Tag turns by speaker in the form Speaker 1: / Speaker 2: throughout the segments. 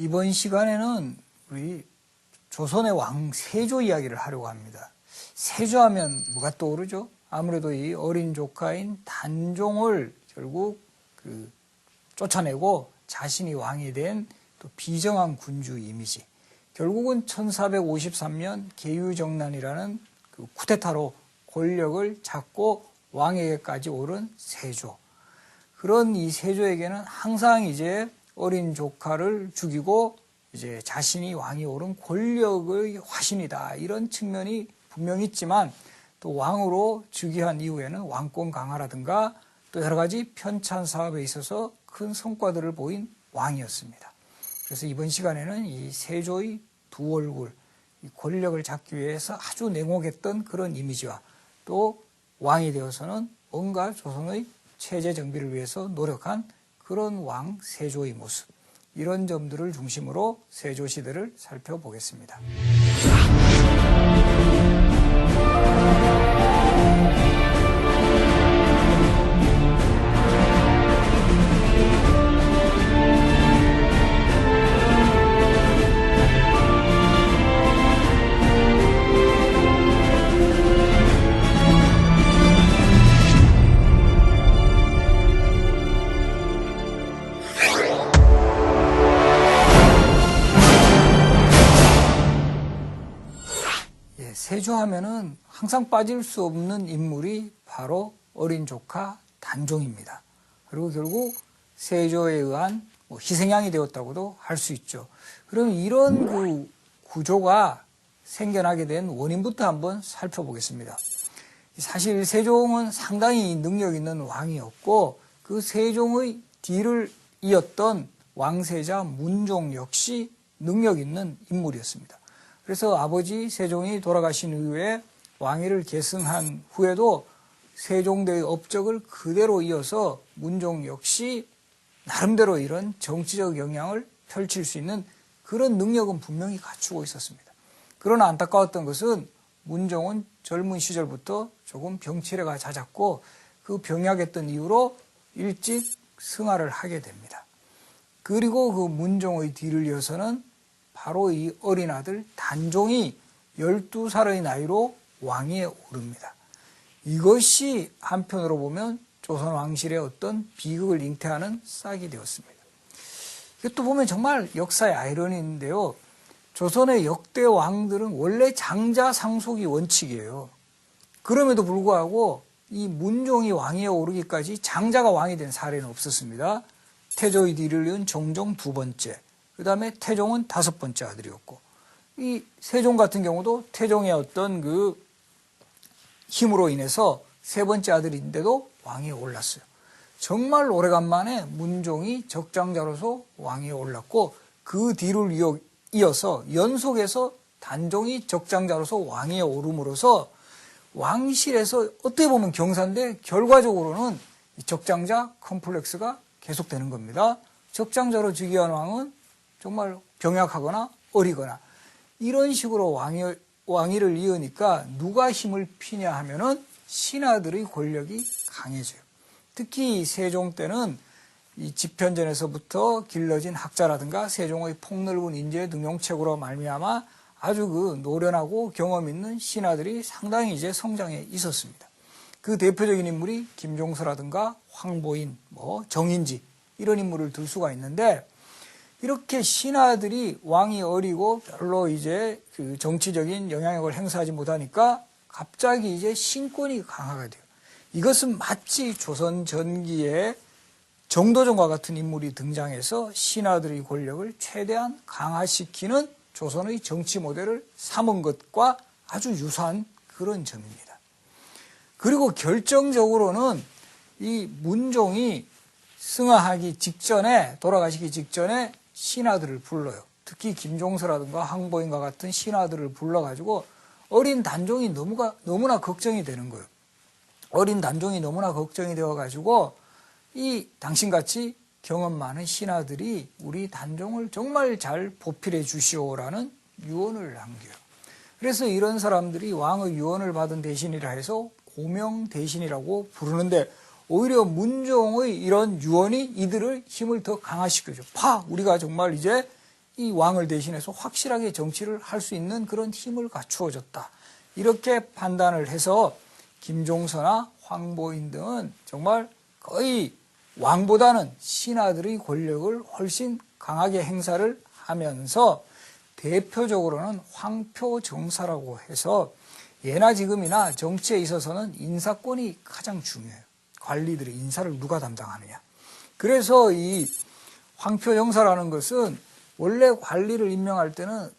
Speaker 1: 이번 시간에는 우리 조선의 왕 세조 이야기를 하려고 합니다. 세조하면 뭐가 떠오르죠? 아무래도 이 어린 조카인 단종을 결국 쫓아내고 자신이 왕이 된 또 비정한 군주 이미지. 결국은 1453년 계유정난이라는 그 쿠데타로 권력을 잡고 왕에게까지 오른 세조. 그런 이 세조에게는 항상 이제 어린 조카를 죽이고 이제 자신이 왕이 오른 권력의 화신이다. 이런 측면이 분명히 있지만 또 왕으로 즉위한 이후에는 왕권 강화라든가 또 여러 가지 편찬 사업에 있어서 큰 성과들을 보인 왕이었습니다. 그래서 이번 시간에는 이 세조의 두 얼굴, 이 권력을 잡기 위해서 아주 냉혹했던 그런 이미지와 또 왕이 되어서는 온갖 조선의 체제 정비를 위해서 노력한 그런 왕 세조의 모습, 이런 점들을 중심으로 세조 시대를 살펴보겠습니다. 세조하면은 항상 빠질 수 없는 인물이 바로 어린 조카 단종입니다. 그리고 결국 세조에 의한 희생양이 되었다고도 할 수 있죠. 그럼 이런 그 구조가 생겨나게 된 원인부터 한번 살펴보겠습니다. 사실 세종은 상당히 능력 있는 왕이었고 그 세종의 뒤를 이었던 왕세자 문종 역시 능력 있는 인물이었습니다. 그래서 아버지 세종이 돌아가신 이후에 왕위를 계승한 후에도 세종대의 업적을 그대로 이어서 문종 역시 나름대로 이런 정치적 영향을 펼칠 수 있는 그런 능력은 분명히 갖추고 있었습니다. 그러나 안타까웠던 것은 문종은 젊은 시절부터 조금 병치레가 잦았고 그 병약했던 이유로 일찍 승하를 하게 됩니다. 그리고 그 문종의 뒤를 이어서는 바로 이 어린 아들 단종이 12살의 나이로 왕위에 오릅니다. 이것이 한편으로 보면 조선 왕실의 어떤 비극을 잉태하는 싹이 되었습니다. 이것도 보면 정말 역사의 아이러니인데요. 조선의 역대 왕들은 원래 장자 상속이 원칙이에요. 그럼에도 불구하고 이 문종이 왕위에 오르기까지 장자가 왕이 된 사례는 없었습니다. 태조의 뒤를 이은 정종 두 번째, 그 다음에 태종은 다섯 번째 아들이었고, 이 세종 같은 경우도 태종의 어떤 그 힘으로 인해서 세 번째 아들인데도 왕위에 올랐어요. 정말 오래간만에 문종이 적장자로서 왕위에 올랐고, 그 뒤를 이어서 연속해서 단종이 적장자로서 왕위에 오름으로써 왕실에서 어떻게 보면 경사인데 결과적으로는 적장자 컴플렉스가 계속되는 겁니다. 적장자로 즉위한 왕은 정말 병약하거나 어리거나 이런 식으로 왕위를 이으니까 누가 힘을 피냐 하면은 신하들의 권력이 강해져요. 특히 세종 때는 이 집현전에서부터 길러진 학자라든가 세종의 폭넓은 인재 등용책으로 말미암아 아주 그 노련하고 경험 있는 신하들이 상당히 이제 성장해 있었습니다. 그 대표적인 인물이 김종서라든가 황보인, 정인지 이런 인물을 들 수가 있는데, 이렇게 신하들이 왕이 어리고 별로 이제 그 정치적인 영향력을 행사하지 못하니까 갑자기 이제 신권이 강화가 돼요. 이것은 마치 조선 전기에 정도전과 같은 인물이 등장해서 신하들의 권력을 최대한 강화시키는 조선의 정치 모델을 삼은 것과 아주 유사한 그런 점입니다. 그리고 결정적으로는 이 문종이 승하하기 직전에, 돌아가시기 직전에 신하들을 불러요. 특히 김종서라든가 황보인과 같은 신하들을 불러가지고 어린 단종이 너무나 걱정이 되는 거예요. 어린 단종이 너무나 걱정이 되어가지고 이 당신같이 경험 많은 신하들이 우리 단종을 정말 잘 보필해 주시오라는 유언을 남겨요. 그래서 이런 사람들이 왕의 유언을 받은 대신이라 해서 고명 대신이라고 부르는데, 오히려 문종의 이런 유언이 이들을 힘을 더 강화시켜줘. 우리가 정말 이제 이 왕을 대신해서 확실하게 정치를 할 수 있는 그런 힘을 갖추어졌다. 이렇게 판단을 해서 김종서나 황보인 등은 정말 거의 왕보다는 신하들의 권력을 훨씬 강하게 행사를 하면서 대표적으로는 황표정사라고 해서 예나 지금이나 정치에 있어서는 인사권이 가장 중요해요. 관리들의 인사를 누가 담당하느냐. 그래서 이 황표정사라는 것은 원래 관리를 임명할 때는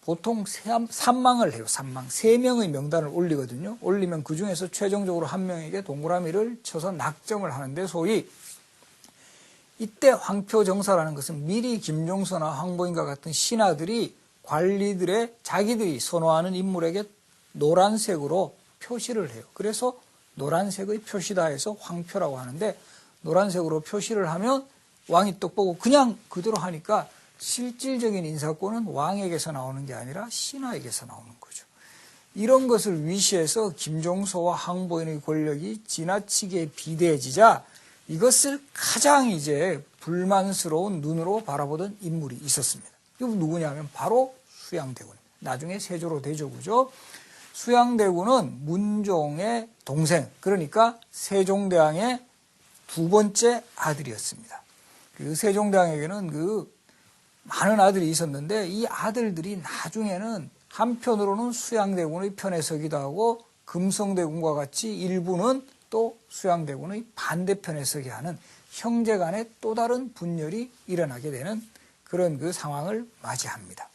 Speaker 1: 보통 3망을 해요. 3망. 3명의 명단을 올리거든요. 올리면 그중에서 최종적으로 한 명에게 동그라미를 쳐서 낙점을 하는데 소위 이때 황표정사라는 것은 미리 김종서나 황보인과 같은 신하들이 관리들의 자기들이 선호하는 인물에게 노란색으로 표시를 해요. 그래서 노란색의 표시다 해서 황표라고 하는데 노란색으로 표시를 하면 왕이 떡 보고 그냥 그대로 하니까 실질적인 인사권은 왕에게서 나오는 게 아니라 신하에게서 나오는 거죠. 이런 것을 위시해서 김종서와 황보인의 권력이 지나치게 비대해지자 이것을 가장 이제 불만스러운 눈으로 바라보던 인물이 있었습니다. 이분 누구냐면 바로 수양대군입니다. 나중에 세조로 대조구죠. 수양대군은 문종의 동생, 그러니까 세종대왕의 두 번째 아들이었습니다. 그 세종대왕에게는 많은 아들이 있었는데 이 아들들이 나중에는 한편으로는 수양대군의 편에 서기도 하고 금성대군과 같이 일부는 또 수양대군의 반대편에 서게 하는 형제간의 또 다른 분열이 일어나게 되는 그런 그 상황을 맞이합니다.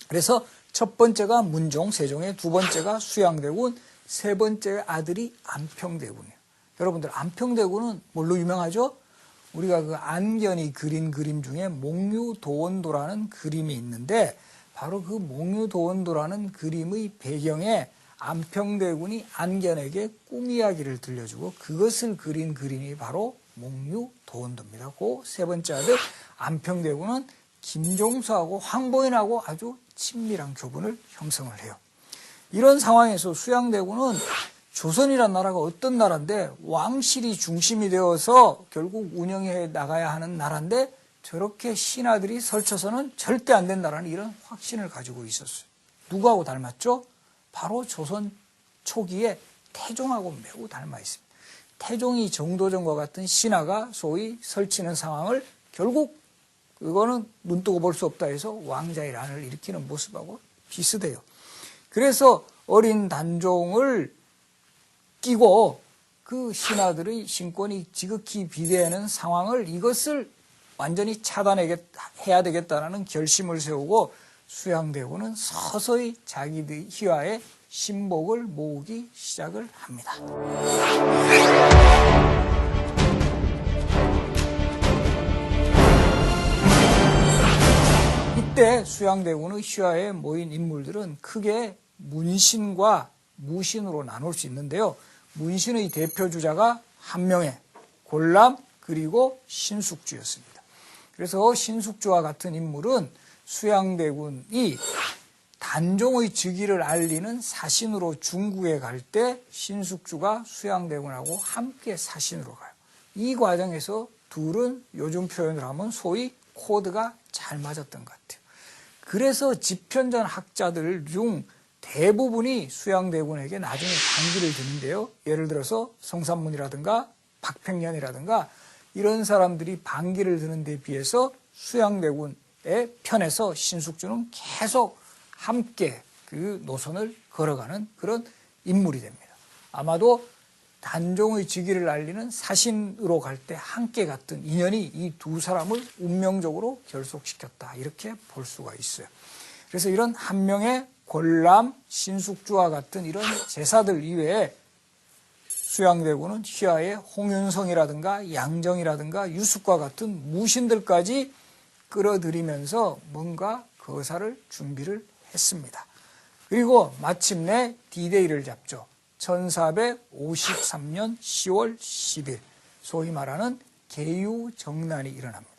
Speaker 1: 그래서 첫 번째가 문종, 세종의 두 번째가 수양대군, 세 번째 아들이 안평대군이에요. 여러분들 안평대군은 뭘로 유명하죠? 우리가 그 안견이 그린 그림 중에 몽유도원도라는 그림이 있는데 바로 그 몽유도원도라는 그림의 배경에 안평대군이 안견에게 꿈 이야기를 들려주고 그것을 그린 그림이 바로 몽유도원도입니다. 그 세 번째 아들 안평대군은 김종서하고 황보인하고 아주 친밀한 교분을 형성을 해요. 이런 상황에서 수양대군은 조선이란 나라가 어떤 나라인데 왕실이 중심이 되어서 결국 운영해 나가야 하는 나라인데 저렇게 신하들이 설쳐서는 절대 안 된다라는 이런 확신을 가지고 있었어요. 누구하고 닮았죠? 바로 조선 초기에 태종하고 매우 닮아 있습니다. 태종이 정도전과 같은 신하가 소위 설치는 상황을 결국 그거는 눈 뜨고 볼 수 없다 해서 왕자의 난을 일으키는 모습하고 비슷해요. 그래서 어린 단종을 끼고 그 신하들의 신권이 지극히 비대하는 상황을 이것을 완전히 차단해야 되겠다는 결심을 세우고 수양대군은 서서히 자기의 희화에 신복을 모으기 시작을 합니다. 이때 수양대군의 희화에 모인 인물들은 크게 문신과 무신으로 나눌 수 있는데요. 문신의 대표주자가 한명회, 골람, 그리고 신숙주였습니다. 그래서 신숙주와 같은 인물은 수양대군이 단종의 즉위를 알리는 사신으로 중국에 갈 때 신숙주가 수양대군하고 함께 사신으로 가요. 이 과정에서 둘은 요즘 표현을 하면 소위 코드가 잘 맞았던 것 같아요. 그래서 집현전 학자들 중 대부분이 수양대군에게 나중에 반기를 드는데요. 예를 들어서 성산문이라든가 박팽년이라든가 이런 사람들이 반기를 드는 데 비해서 수양대군의 편에서 신숙주는 계속 함께 그 노선을 걸어가는 그런 인물이 됩니다. 아마도 단종의 즉위를 알리는 사신으로 갈 때 함께 갔던 인연이 이 두 사람을 운명적으로 결속시켰다. 이렇게 볼 수가 있어요. 그래서 이런 한명의 골람, 신숙주와 같은 이런 제사들 이외에 수양대군은 휘하에 홍윤성이라든가 양정이라든가 유숙과 같은 무신들까지 끌어들이면서 뭔가 거사를 준비를 했습니다. 그리고 마침내 D-Day를 잡죠. 1453년 10월 10일 소위 말하는 계유정난이 일어납니다.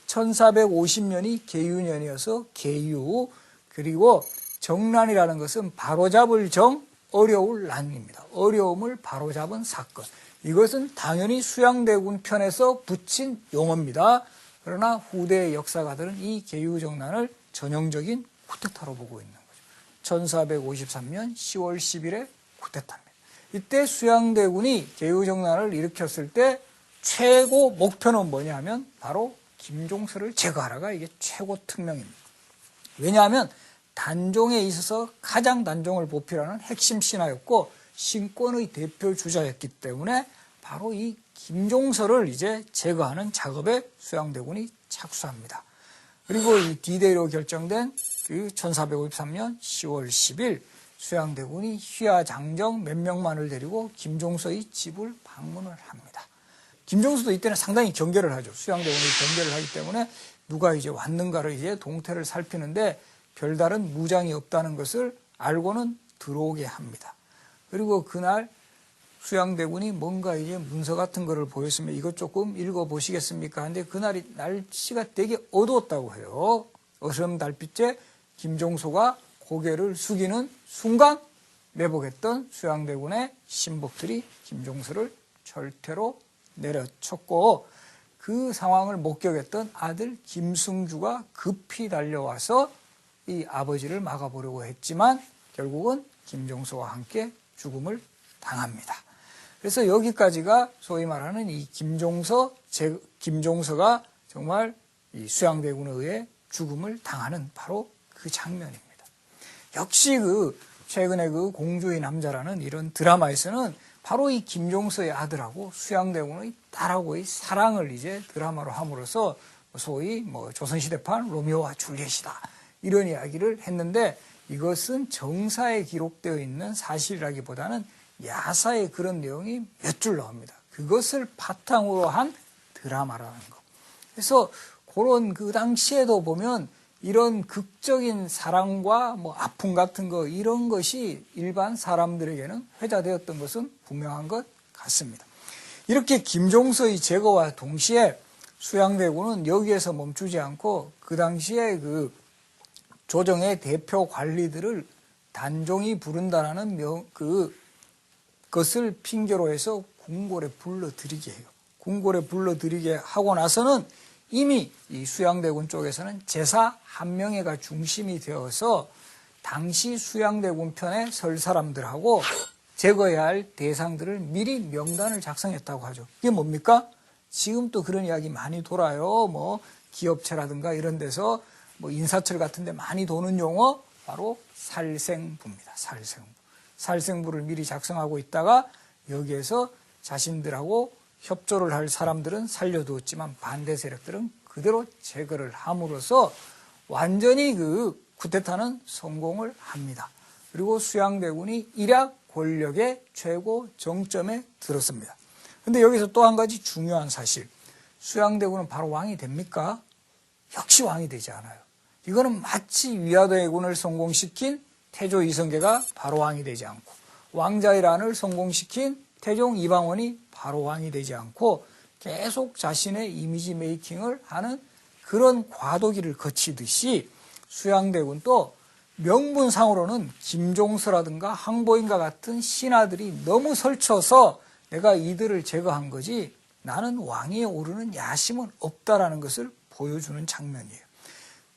Speaker 1: 1450년이 계유년이어서 계유, 그리고 정난이라는 것은 바로잡을 정, 어려울 난입니다. 어려움을 바로잡은 사건. 이것은 당연히 수양대군 편에서 붙인 용어입니다. 그러나 후대의 역사가들은 이 계유정난을 전형적인 쿠데타로 보고 있는 거죠. 1453년 10월 10일에 쿠데타입니다. 이때 수양대군이 개유정난을 일으켰을 때 최고 목표는 뭐냐면 바로 김종서를 제거하라가 이게 최고 특명입니다. 왜냐하면 단종에 있어서 가장 단종을 보필하는 핵심 신하였고 신권의 대표 주자였기 때문에 바로 이 김종서를 이제 제거하는 작업에 수양대군이 착수합니다. 그리고 이 D-Day로 결정된 그 1453년 10월 10일 수양대군이 휘하 장정 몇 명만을 데리고 김종서의 집을 방문을 합니다. 김종서도 이때는 상당히 경계를 하죠. 수양대군이 경계를 하기 때문에 누가 이제 왔는가를 이제 동태를 살피는데 별다른 무장이 없다는 것을 알고는 들어오게 합니다. 그리고 그날 수양대군이 뭔가 이제 문서 같은 거를 보였으면 이것 조금 읽어보시겠습니까? 근데 그날이 날씨가 되게 어두웠다고 해요. 어스름 달빛에 김종서가 고개를 숙이는 순간 매복했던 수양대군의 신복들이 김종서를 절퇴로 내려쳤고 그 상황을 목격했던 아들 김승주가 급히 달려와서 이 아버지를 막아보려고 했지만 결국은 김종서와 함께 죽음을 당합니다. 그래서 여기까지가 소위 말하는 이 김종서가 정말 이 수양대군에 의해 죽음을 당하는 바로 그 장면입니다. 역시 최근에 공주의 남자라는 이런 드라마에서는 바로 이 김종서의 아들하고 수양대군의 딸하고의 사랑을 이제 드라마로 함으로써 소위 조선시대판 로미오와 줄리엣이다 이런 이야기를 했는데 이것은 정사에 기록되어 있는 사실이라기보다는 야사의 그런 내용이 몇 줄 나옵니다. 그것을 바탕으로 한 드라마라는 거. 그래서 그런 그 당시에도 보면 이런 극적인 사랑과 아픔 같은 거 이런 것이 일반 사람들에게는 회자되었던 것은 분명한 것 같습니다. 이렇게 김종서의 제거와 동시에 수양대군은 여기에서 멈추지 않고 그 당시에 그 조정의 대표 관리들을 단종이 부른다라는 그것을 핑계로 해서 궁궐에 불러들이게 해요. 궁궐에 불러들이게 하고 나서는 이미 이 수양대군 쪽에서는 제사 한명회가 중심이 되어서 당시 수양대군 편에 설 사람들하고 제거해야 할 대상들을 미리 명단을 작성했다고 하죠. 이게 뭡니까? 지금 또 그런 이야기 많이 돌아요. 기업체라든가 이런 데서 인사철 같은 데 많이 도는 용어 바로 살생부입니다. 살생부. 살생부를 미리 작성하고 있다가 여기에서 자신들하고 협조를 할 사람들은 살려두었지만 반대 세력들은 그대로 제거를 함으로써 완전히 그 쿠데타는 성공을 합니다. 그리고 수양대군이 일약 권력의 최고 정점에 들었습니다. 그런데 여기서 또 한 가지 중요한 사실. 수양대군은 바로 왕이 됩니까? 역시 왕이 되지 않아요. 이거는 마치 위화대군을 성공시킨 태조 이성계가 바로 왕이 되지 않고 왕자의 란을 성공시킨 태종 이방원이 바로 왕이 되지 않고 계속 자신의 이미지 메이킹을 하는 그런 과도기를 거치듯이 수양대군도 명분상으로는 김종서라든가 항보인과 같은 신하들이 너무 설쳐서 내가 이들을 제거한 거지 나는 왕위에 오르는 야심은 없다라는 것을 보여주는 장면이에요.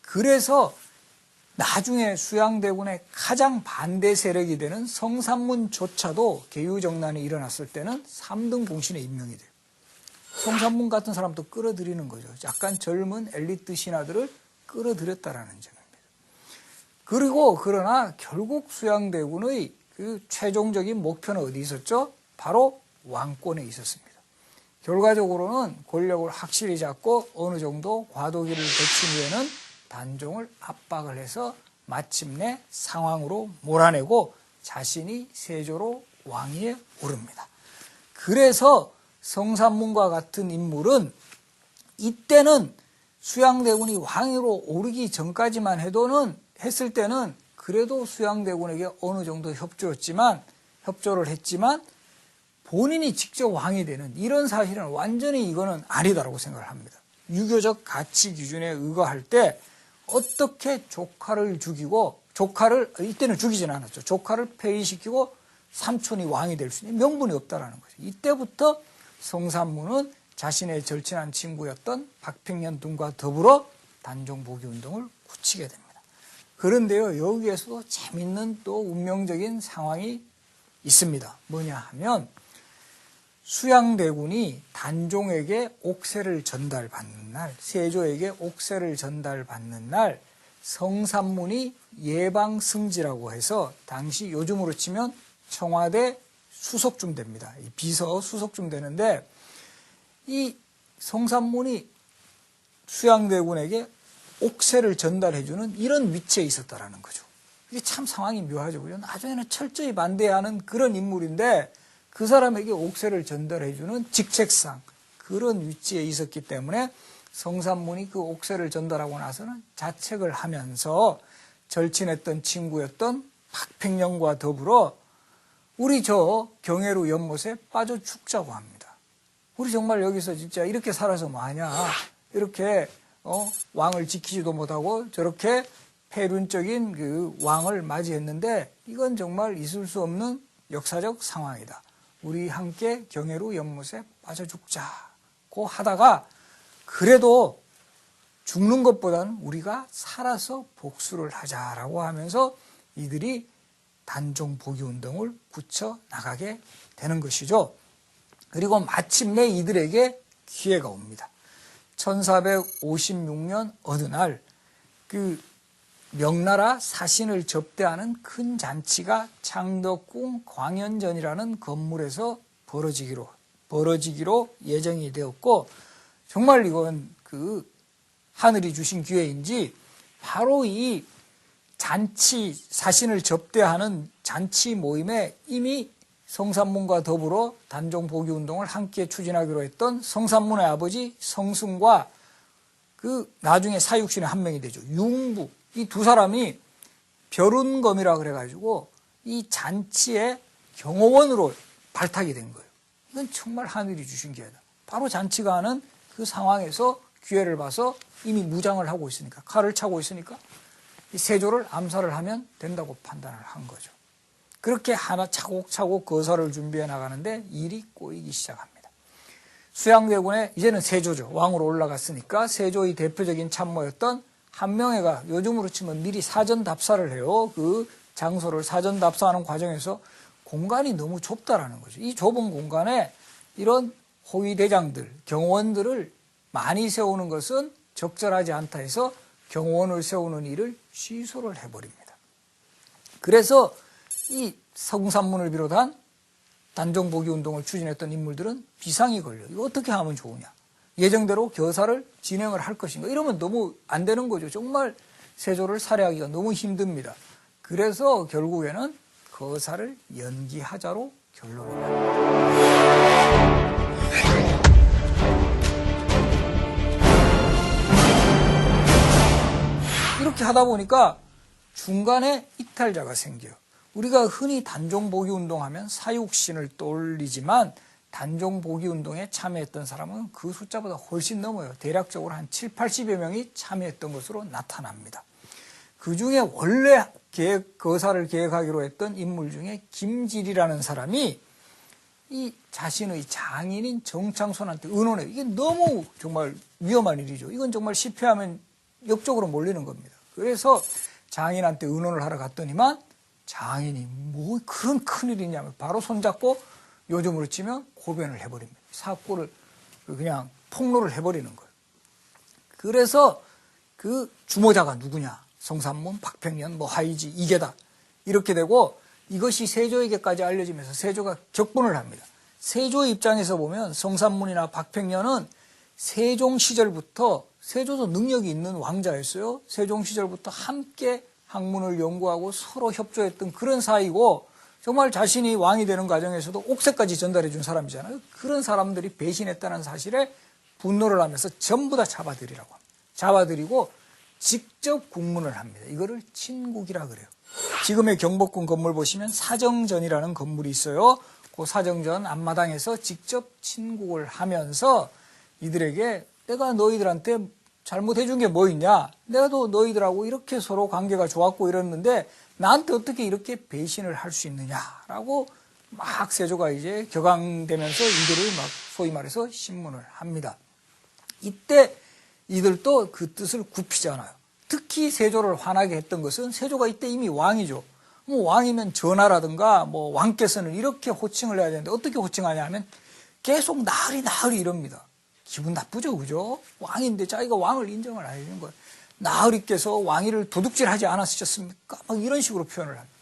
Speaker 1: 그래서 나중에 수양대군의 가장 반대 세력이 되는 성산문조차도 계유정난이 일어났을 때는 3등 공신에 임명이 돼요. 성산문 같은 사람도 끌어들이는 거죠. 약간 젊은 엘리트 신하들을 끌어들였다라는 점입니다. 그리고 그러나 결국 수양대군의 그 최종적인 목표는 어디 있었죠? 바로 왕권에 있었습니다. 결과적으로는 권력을 확실히 잡고 어느 정도 과도기를 거친 후에는 단종을 압박을 해서 마침내 상황으로 몰아내고 자신이 세조로 왕위에 오릅니다. 그래서 성산문과 같은 인물은 이때는 수양대군이 왕위로 오르기 전까지만 했을 때는 그래도 수양대군에게 어느 정도 협조를 했지만 본인이 직접 왕이 되는 이런 사실은 완전히 이거는 아니다라고 생각을 합니다. 유교적 가치 기준에 의거할 때 어떻게 조카를 죽이고 이때는 죽이진 않았죠. 조카를 폐위시키고 삼촌이 왕이 될 수 있는 명분이 없다라는 거죠. 이때부터 성산문은 자신의 절친한 친구였던 박평년 등과 더불어 단종 복위 운동을 굳히게 됩니다. 그런데요, 여기에서도 재밌는 또 운명적인 상황이 있습니다. 뭐냐 하면 수양대군이 단종에게 옥새를 전달받는 날, 세조에게 옥새를 전달받는 날 성산문이 예방승지라고 해서 당시 요즘으로 치면 청와대 수석쯤 됩니다. 비서 수석쯤 되는데 이 성산문이 수양대군에게 옥새를 전달해주는 이런 위치에 있었다라는 거죠. 이게 참 상황이 묘하죠. 나중에는 철저히 반대하는 그런 인물인데 그 사람에게 옥새를 전달해주는 직책상 그런 위치에 있었기 때문에 성산문이 그 옥새를 전달하고 나서는 자책을 하면서 절친했던 친구였던 박팽령과 더불어 우리 저 경회로 연못에 빠져 죽자고 합니다. 우리 정말 여기서 진짜 이렇게 살아서 뭐하냐. 이렇게 왕을 지키지도 못하고 저렇게 폐륜적인 그 왕을 맞이했는데 이건 정말 있을 수 없는 역사적 상황이다. 우리 함께 경회로 연못에 빠져 죽자고 하다가 그래도 죽는 것보다는 우리가 살아서 복수를 하자라고 하면서 이들이 단종 복위 운동을 굳혀 나가게 되는 것이죠. 그리고 마침내 이들에게 기회가 옵니다. 1456년 어느 날 그 명나라 사신을 접대하는 큰 잔치가 창덕궁 광연전이라는 건물에서 벌어지기로 예정이 되었고 정말 이건 그 하늘이 주신 기회인지 바로 이 잔치 사신을 접대하는 잔치 모임에 이미 성산문과 더불어 단종 복위 운동을 함께 추진하기로 했던 성산문의 아버지 성승과 그 나중에 사육신의 한 명이 되죠. 융부. 이 두 사람이 벼룬검이라 그래가지고 이 잔치의 경호원으로 발탁이 된 거예요. 이건 정말 하늘이 주신 기회다. 바로 잔치가 하는 그 상황에서 기회를 봐서 이미 무장을 하고 있으니까 칼을 차고 있으니까 이 세조를 암살을 하면 된다고 판단을 한 거죠. 그렇게 하나 차곡차곡 거사를 준비해 나가는데 일이 꼬이기 시작합니다. 수양대군의 이제는 세조죠. 왕으로 올라갔으니까 세조의 대표적인 참모였던 한명회가 요즘으로 치면 미리 사전 답사를 해요. 그 장소를 사전 답사하는 과정에서 공간이 너무 좁다라는 거죠. 이 좁은 공간에 이런 호위대장들, 경호원들을 많이 세우는 것은 적절하지 않다 해서 경호원을 세우는 일을 취소를 해버립니다. 그래서 이 성산문을 비롯한 단종 복위 운동을 추진했던 인물들은 비상이 걸려요. 이거 어떻게 하면 좋으냐. 예정대로 교사를 진행을 할 것인가. 이러면 너무 안 되는 거죠. 정말 세조를 살해하기가 너무 힘듭니다. 그래서 결국에는 거사를 연기하자로 결론을 냅니다. 이렇게 하다 보니까 중간에 이탈자가 생겨요. 우리가 흔히 단종 복위 운동하면 사육신을 떠올리지만 단종 복위 운동에 참여했던 사람은 그 숫자보다 훨씬 넘어요. 대략적으로 한 7, 80여 명이 참여했던 것으로 나타납니다. 그 중에 원래 거사를 계획하기로 했던 인물 중에 김질이라는 사람이 이 자신의 장인인 정창손한테 의논해요. 이게 너무 정말 위험한 일이죠. 이건 정말 실패하면 역적으로 몰리는 겁니다. 그래서 장인한테 의논을 하러 갔더니만 장인이 뭐 그런 큰일이냐면 바로 손잡고 요즘으로 치면 고변을 해버립니다. 사고를 그냥 폭로를 해버리는 거예요. 그래서 그 주모자가 누구냐? 성산문, 박팽년, 하이지, 이계다. 이렇게 되고 이것이 세조에게까지 알려지면서 세조가 격분을 합니다. 세조의 입장에서 보면 성산문이나 박팽년은 세종 시절부터 세조도 능력이 있는 왕자였어요. 세종 시절부터 함께 학문을 연구하고 서로 협조했던 그런 사이고 정말 자신이 왕이 되는 과정에서도 옥새까지 전달해 준 사람이잖아요. 그런 사람들이 배신했다는 사실에 분노를 하면서 전부 다 잡아들이라고 합니다. 잡아들이고 직접 국문을 합니다. 이거를 친국이라 그래요. 지금의 경복궁 건물 보시면 사정전이라는 건물이 있어요. 그 사정전 앞마당에서 직접 친국을 하면서 이들에게 내가 너희들한테 잘못해 준 게 뭐 있냐? 내가도 너희들하고 이렇게 서로 관계가 좋았고 이랬는데 나한테 어떻게 이렇게 배신을 할 수 있느냐라고 막 세조가 이제 격앙되면서 이들을 막 소위 말해서 신문을 합니다. 이때 이들도 그 뜻을 굽히지 않아요. 특히 세조를 화나게 했던 것은 세조가 이때 이미 왕이죠. 뭐 왕이면 전하라든가 뭐 왕께서는 이렇게 호칭을 해야 되는데 어떻게 호칭하냐 하면 계속 나으리 나으리 이럽니다. 기분 나쁘죠, 그죠? 왕인데 자기가 왕을 인정을 안 해주는 거예요. 나으리께서 왕위를 도둑질하지 않으셨습니까? 막 이런 식으로 표현을 합니다.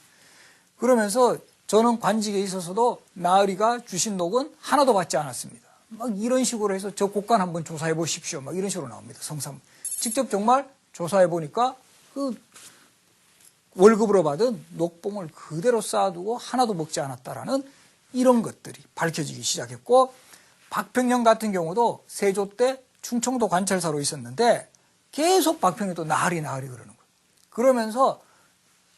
Speaker 1: 그러면서 저는 관직에 있어서도 나으리가 주신 녹은 하나도 받지 않았습니다. 막 이런 식으로 해서 저 곡간 한번 조사해 보십시오. 막 이런 식으로 나옵니다. 성삼. 직접 정말 조사해 보니까 그 월급으로 받은 녹봉을 그대로 쌓아두고 하나도 먹지 않았다라는 이런 것들이 밝혀지기 시작했고, 박평영 같은 경우도 세조 때 충청도 관찰사로 있었는데 계속 박평영이 또 나으리 나으리 그러는 거예요. 그러면서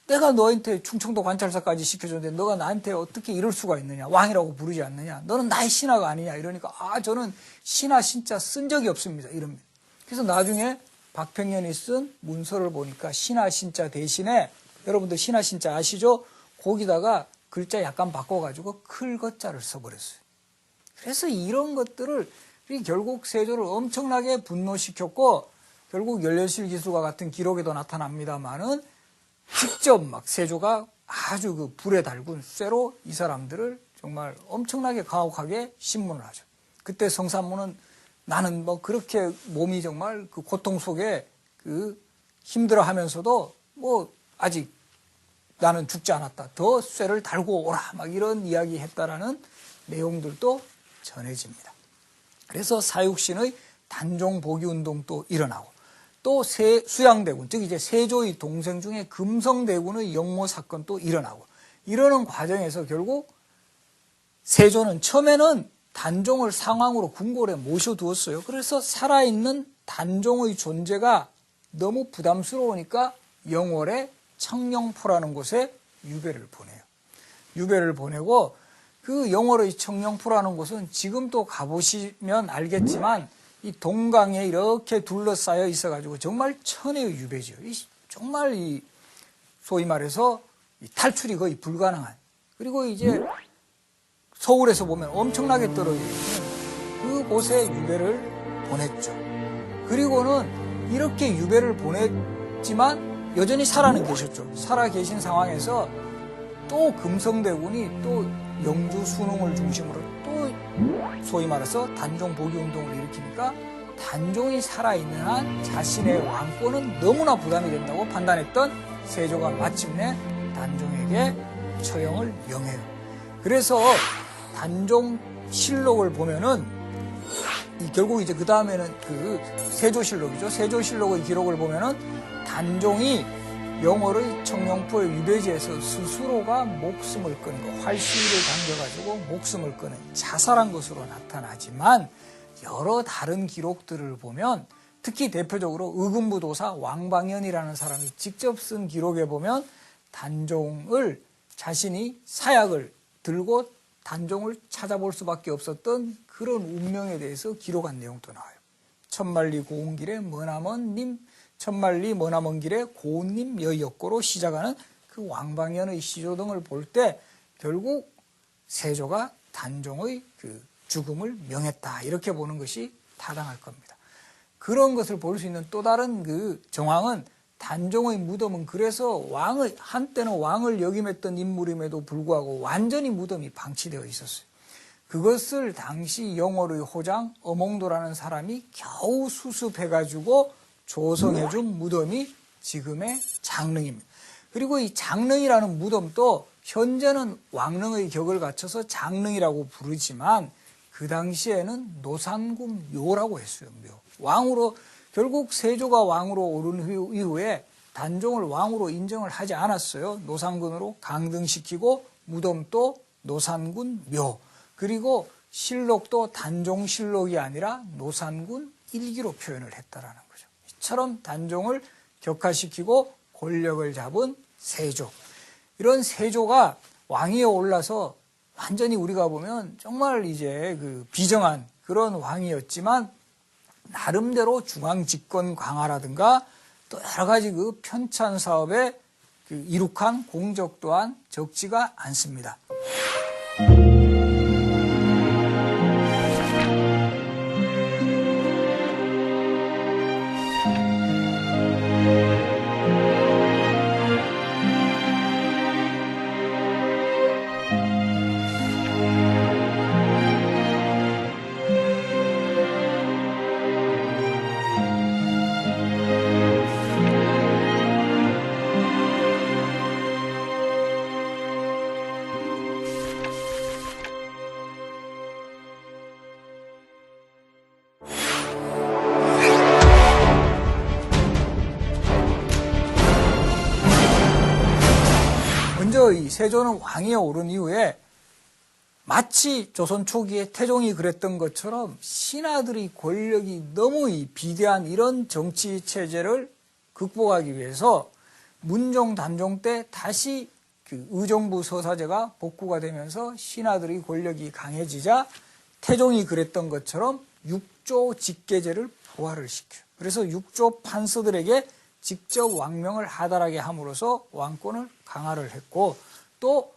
Speaker 1: 내가 너한테 충청도 관찰사까지 시켜줬는데 너가 나한테 어떻게 이럴 수가 있느냐, 왕이라고 부르지 않느냐, 너는 나의 신하가 아니냐 이러니까 저는 신하 신자 쓴 적이 없습니다 이럽니다. 그래서 나중에 박평년이 쓴 문서를 보니까 신하 신자 대신에, 여러분들 신하 신자 아시죠? 거기다가 글자 약간 바꿔가지고 클거자를 써버렸어요. 그래서 이런 것들을 결국 세조를 엄청나게 분노시켰고, 결국 열렬실 기술과 같은 기록에도 나타납니다만은 직접 막 세조가 아주 그 불에 달군 쇠로 이 사람들을 정말 엄청나게 가혹하게 신문을 하죠. 그때 성삼문은 나는 뭐 그렇게 몸이 정말 그 고통 속에 그 힘들어 하면서도 뭐 아직 나는 죽지 않았다. 더 쇠를 달고 오라. 막 이런 이야기 했다라는 내용들도 전해집니다. 그래서 사육신의 단종 복위 운동도 일어나고, 또 수양대군, 즉 이제 세조의 동생 중에 금성대군의 영모 사건도 일어나고, 이러는 과정에서 결국 세조는 처음에는 단종을 상왕으로 궁궐에 모셔두었어요. 그래서 살아있는 단종의 존재가 너무 부담스러우니까 영월의 청령포라는 곳에 유배를 보내요. 유배를 보내고, 그 영월의 청령포라는 곳은 지금도 가보시면 알겠지만 이 동강에 이렇게 둘러싸여 있어가지고 정말 천혜의 유배죠. 정말 소위 말해서 탈출이 거의 불가능한, 그리고 이제 서울에서 보면 엄청나게 떨어져 있는 그곳에 유배를 보냈죠. 그리고는 이렇게 유배를 보냈지만 여전히 살아는 계셨죠. 살아 계신 상황에서 또 금성대군이 또 영주 순흥을 중심으로 또 소위 말해서 단종 복위 운동을 일으키니까 단종이 살아있는 한 자신의 왕권은 너무나 부담이 된다고 판단했던 세조가 마침내 단종에게 처형을 명해요. 그래서 단종실록을 보면은 결국 이제 그 다음에는 그 세조실록이죠. 세조실록의 기록을 보면은 단종이 영월의 청령포의 유배지에서 스스로가 목숨을 끊은 거, 활시위를 당겨가지고 목숨을 끊은 자살한 것으로 나타나지만, 여러 다른 기록들을 보면 특히 대표적으로 의금부도사 왕방현이라는 사람이 직접 쓴 기록에 보면 단종을 자신이 사약을 들고 단종을 찾아볼 수밖에 없었던 그런 운명에 대해서 기록한 내용도 나와요. 천만리 고운길에 머나먼님, 천만리 머나먼 길에 고운님 여의역고로 시작하는 그 왕방현의 시조 등을 볼 때 결국 세조가 단종의 그 죽음을 명했다, 이렇게 보는 것이 타당할 겁니다. 그런 것을 볼 수 있는 또 다른 그 정황은, 단종의 무덤은 그래서 한때는 왕을 역임했던 인물임에도 불구하고 완전히 무덤이 방치되어 있었어요. 그것을 당시 영월의 호장 어몽도라는 사람이 겨우 수습해가지고 조성해준 무덤이 지금의 장릉입니다. 그리고 이 장릉이라는 무덤도 현재는 왕릉의 격을 갖춰서 장릉이라고 부르지만 그 당시에는 노산군 묘라고 했어요. 묘. 왕으로, 결국 세조가 왕으로 오른 이후에 단종을 왕으로 인정을 하지 않았어요. 노산군으로 강등시키고 무덤도 노산군 묘, 그리고 실록도 단종실록이 아니라 노산군 일기로 표현을 했다라는 거죠. 이처럼 단종을 격화시키고 권력을 잡은 세조, 이런 세조가 왕위에 올라서 완전히 우리가 보면 정말 이제 그 비정한 그런 왕이었지만, 나름대로 중앙 집권 강화라든가 또 여러 가지 그 편찬 사업에 그 이룩한 공적 또한 적지가 않습니다. 그래서 이 세조는 왕위에 오른 이후에 마치 조선 초기에 태종이 그랬던 것처럼 신하들의 권력이 너무 이 비대한 이런 정치 체제를 극복하기 위해서 문종, 단종 때 다시 그 의정부 서사제가 복구가 되면서 신하들의 권력이 강해지자 태종이 그랬던 것처럼 육조 직계제를 부활을 시켜요. 그래서 육조 판서들에게 직접 왕명을 하달하게 함으로써 왕권을 강화를 했고, 또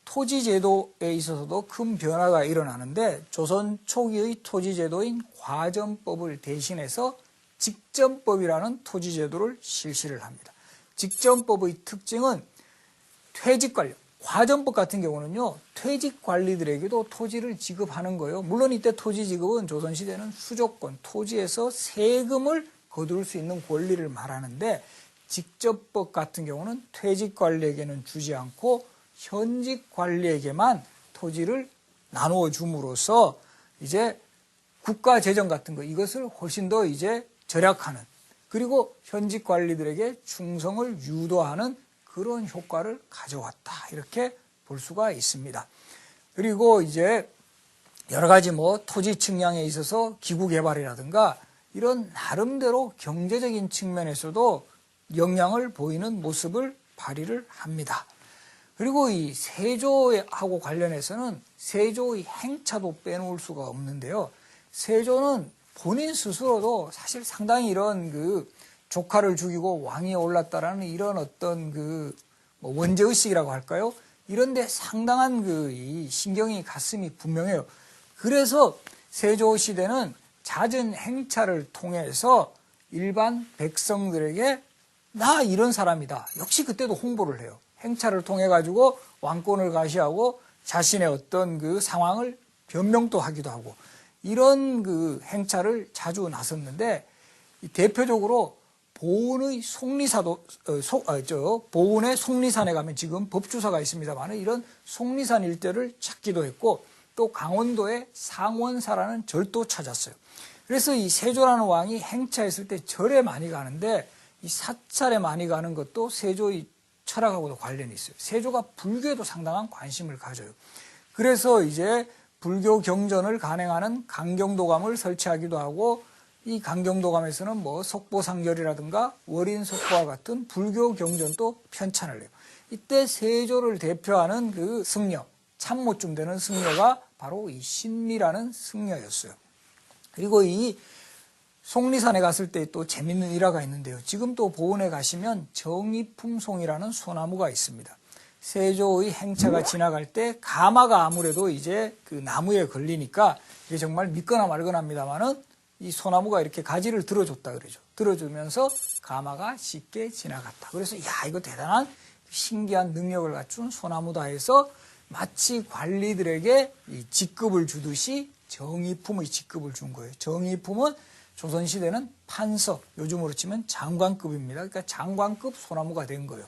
Speaker 1: 토지제도에 있어서도 큰 변화가 일어나는데 조선 초기의 토지제도인 과전법을 대신해서 직전법이라는 토지제도를 실시를 합니다. 직전법의 특징은 퇴직관리, 과전법 같은 경우는요, 퇴직관리들에게도 토지를 지급하는 거예요. 물론 이때 토지 지급은 조선시대는 수조권, 토지에서 세금을 거둘 수 있는 권리를 말하는데, 직전법 같은 경우는 퇴직관리에게는 주지 않고 현직관리에게만 토지를 나누어 줌으로써 이제 국가재정 같은 거, 이것을 훨씬 더 이제 절약하는, 그리고 현직관리들에게 충성을 유도하는 그런 효과를 가져왔다, 이렇게 볼 수가 있습니다. 그리고 이제 여러 가지 뭐 토지 측량에 있어서 기구 개발이라든가 이런 나름대로 경제적인 측면에서도 영향을 보이는 모습을 발휘를 합니다. 그리고 이 세조하고 관련해서는 세조의 행차도 빼놓을 수가 없는데요. 세조는 본인 스스로도 사실 상당히 이런 그 조카를 죽이고 왕위에 올랐다라는 이런 어떤 그 뭐 원죄의식이라고 할까요? 이런데 상당한 그 이 신경이 갔음이 분명해요. 그래서 세조 시대는 잦은 행차를 통해서 일반 백성들에게 나 이런 사람이다. 역시 그때도 홍보를 해요. 행차를 통해 가지고 왕권을 가시하고 자신의 어떤 그 상황을 변명도 하기도 하고, 이런 그 행차를 자주 나섰는데, 대표적으로 보은의 속리사도 보은의 속리산에 가면 지금 법주사가 있습니다만 이런 속리산 일대를 찾기도 했고, 또 강원도에 상원사라는 절도 찾았어요. 그래서 이 세조라는 왕이 행차했을 때 절에 많이 가는데, 이 사찰에 많이 가는 것도 세조의 철학하고도 관련이 있어요. 세조가 불교에도 상당한 관심을 가져요. 그래서 이제 불교 경전을 간행하는 강경도감을 설치하기도 하고, 이 강경도감에서는 뭐 속보상결이라든가 월인속보와 같은 불교 경전도 편찬을 해요. 이때 세조를 대표하는 그 승려, 참모쯤 되는 승려가 바로 이 신리라는 승려였어요. 그리고 이 속리산에 갔을 때 또 재밌는 일화가 있는데요. 지금 또 보은에 가시면 정의품송이라는 소나무가 있습니다. 세조의 행차가 지나갈 때 가마가 아무래도 이제 그 나무에 걸리니까 이게 정말 믿거나 말거나입니다만은 이 소나무가 이렇게 가지를 들어줬다 그러죠. 들어주면서 가마가 쉽게 지나갔다. 그래서 야, 이거 대단한 신기한 능력을 갖춘 소나무다 해서 마치 관리들에게 이 직급을 주듯이 정의품의 직급을 준 거예요. 정의품은 조선시대는 판서, 요즘으로 치면 장관급입니다. 그러니까 장관급 소나무가 된 거예요.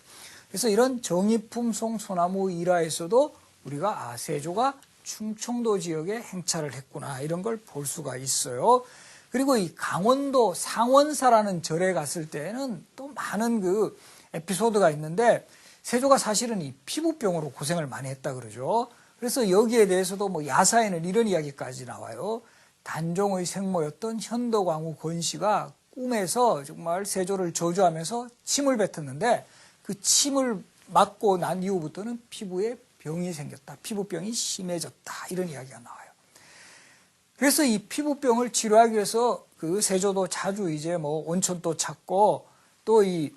Speaker 1: 그래서 이런 정의품송 소나무 일화에서도 우리가 세조가 충청도 지역에 행차를 했구나, 이런 걸 볼 수가 있어요. 그리고 이 강원도 상원사라는 절에 갔을 때는 또 많은 그 에피소드가 있는데, 세조가 사실은 이 피부병으로 고생을 많이 했다 그러죠. 그래서 여기에 대해서도 뭐 야사에는 이런 이야기까지 나와요. 단종의 생모였던 현덕왕후 권씨가 꿈에서 정말 세조를 저주하면서 침을 뱉었는데, 그 침을 맞고 난 이후부터는 피부에 병이 생겼다, 피부병이 심해졌다, 이런 이야기가 나와요. 그래서 이 피부병을 치료하기 위해서 그 세조도 자주 이제 뭐 온천도 찾고, 또 이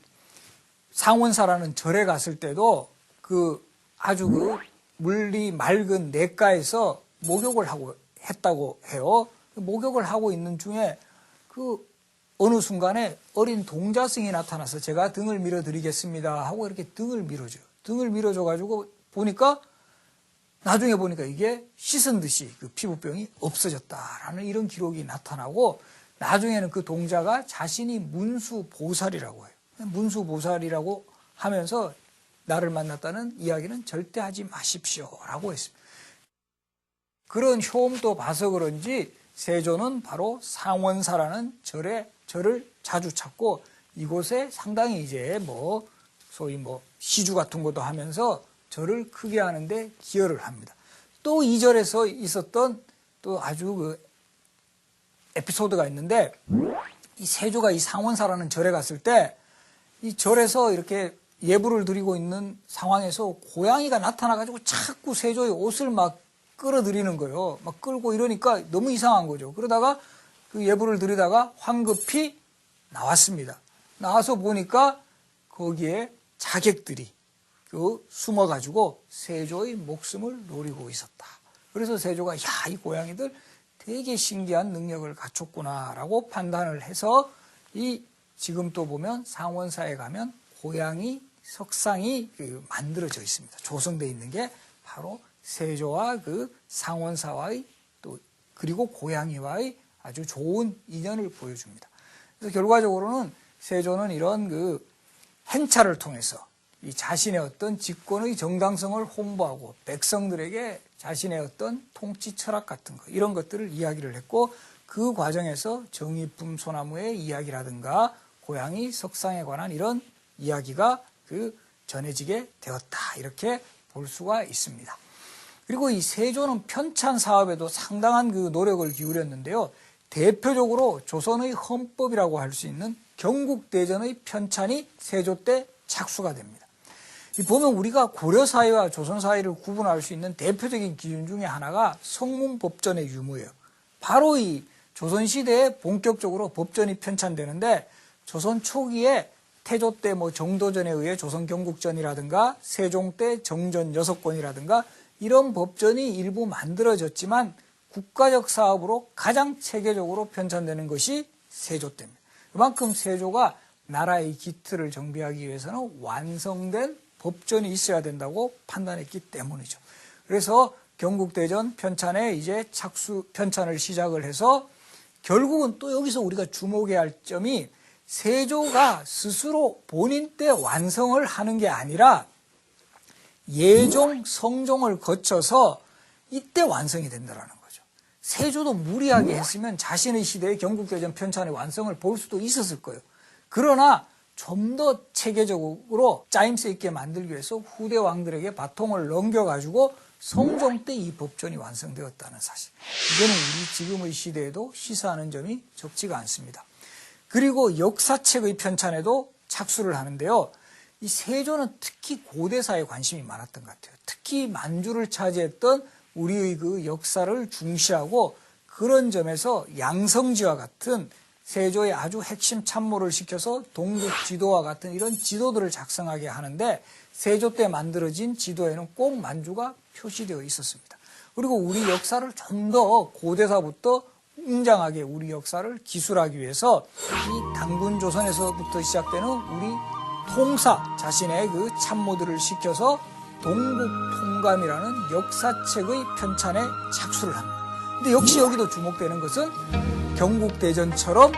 Speaker 1: 상원사라는 절에 갔을 때도 그 아주 그 물이 맑은 냇가에서 목욕을 하고 했다고 해요. 목욕을 하고 있는 중에 그 어느 순간에 어린 동자승이 나타나서 제가 등을 밀어드리겠습니다 하고 이렇게 등을 밀어줘요. 등을 밀어줘가지고 나중에 보니까 이게 씻은 듯이 그 피부병이 없어졌다라는 이런 기록이 나타나고, 나중에는 그 동자가 자신이 문수보살이라고 해요. 문수보살이라고 하면서 나를 만났다는 이야기는 절대 하지 마십시오라고 했습니다. 그런 효험도 봐서 그런지 세조는 바로 상원사라는 절을 자주 찾고, 이곳에 상당히 이제 뭐 소위 뭐 시주 같은 것도 하면서 절을 크게 하는데 기여를 합니다. 또 이 절에서 있었던 또 아주 그 에피소드가 있는데, 이 세조가 이 상원사라는 절에 갔을 때 이 절에서 이렇게 예불을 드리고 있는 상황에서 고양이가 나타나가지고 자꾸 세조의 옷을 막 끌어들이는 거예요. 막 끌고 이러니까 너무 이상한 거죠. 그러다가 그 예불을 드리다가 황급히 나왔습니다. 나와서 보니까 거기에 자객들이 숨어가지고 세조의 목숨을 노리고 있었다. 그래서 세조가 이 고양이들 되게 신기한 능력을 갖췄구나라고 판단을 해서 지금 또 보면 상원사에 가면 고양이 석상이 만들어져 있습니다. 조성되어 있는 게 바로 세조와 그 상원사와의 또 그리고 고양이와의 아주 좋은 인연을 보여줍니다. 그래서 결과적으로는 세조는 이런 그 행차를 통해서 이 자신의 어떤 집권의 정당성을 홍보하고 백성들에게 자신의 어떤 통치 철학 같은 거 이런 것들을 이야기를 했고, 그 과정에서 정의품 소나무의 이야기라든가 고양이 석상에 관한 이런 이야기가 전해지게 되었다, 이렇게 볼 수가 있습니다. 그리고 이 세조는 편찬 사업에도 상당한 그 노력을 기울였는데요. 대표적으로 조선의 헌법이라고 할 수 있는 경국대전의 편찬이 세조 때 착수가 됩니다. 보면 우리가 고려 사회와 조선 사회를 구분할 수 있는 대표적인 기준 중에 하나가 성문법전의 유무예요. 바로 이 조선시대에 본격적으로 법전이 편찬되는데, 조선 초기에 태조 때 정도전에 의해 조선 경국전이라든가 세종 때 정전 6권이라든가 이런 법전이 일부 만들어졌지만 국가적 사업으로 가장 체계적으로 편찬되는 것이 세조 때입니다. 그만큼 세조가 나라의 기틀을 정비하기 위해서는 완성된 법전이 있어야 된다고 판단했기 때문이죠. 그래서 경국대전 편찬에 이제 편찬을 시작을 해서 결국은 또 여기서 우리가 주목해야 할 점이 세조가 스스로 본인 때 완성을 하는 게 아니라 예종, 성종을 거쳐서 이때 완성이 된다는 거죠. 세조도 무리하게 했으면 자신의 시대의 경국대전 편찬의 완성을 볼 수도 있었을 거예요. 그러나 좀 더 체계적으로 짜임새 있게 만들기 위해서 후대 왕들에게 바통을 넘겨가지고 성종 때 이 법전이 완성되었다는 사실. 이거는 우리 지금의 시대에도 시사하는 점이 적지가 않습니다. 그리고 역사책의 편찬에도 착수를 하는데요. 이 세조는 특히 고대사에 관심이 많았던 것 같아요. 특히 만주를 차지했던 우리의 그 역사를 중시하고, 그런 점에서 양성지와 같은 세조의 아주 핵심 참모를 시켜서 동국 지도와 같은 이런 지도들을 작성하게 하는데, 세조 때 만들어진 지도에는 꼭 만주가 표시되어 있었습니다. 그리고 우리 역사를 좀 더 고대사부터 웅장하게 우리 역사를 기술하기 위해서 이 단군 조선에서부터 시작되는 우리 통사 자신의 그 참모들을 시켜서 동국통감이라는 역사책의 편찬에 착수를 합니다. 근데 역시 여기도 주목되는 것은 경국대전처럼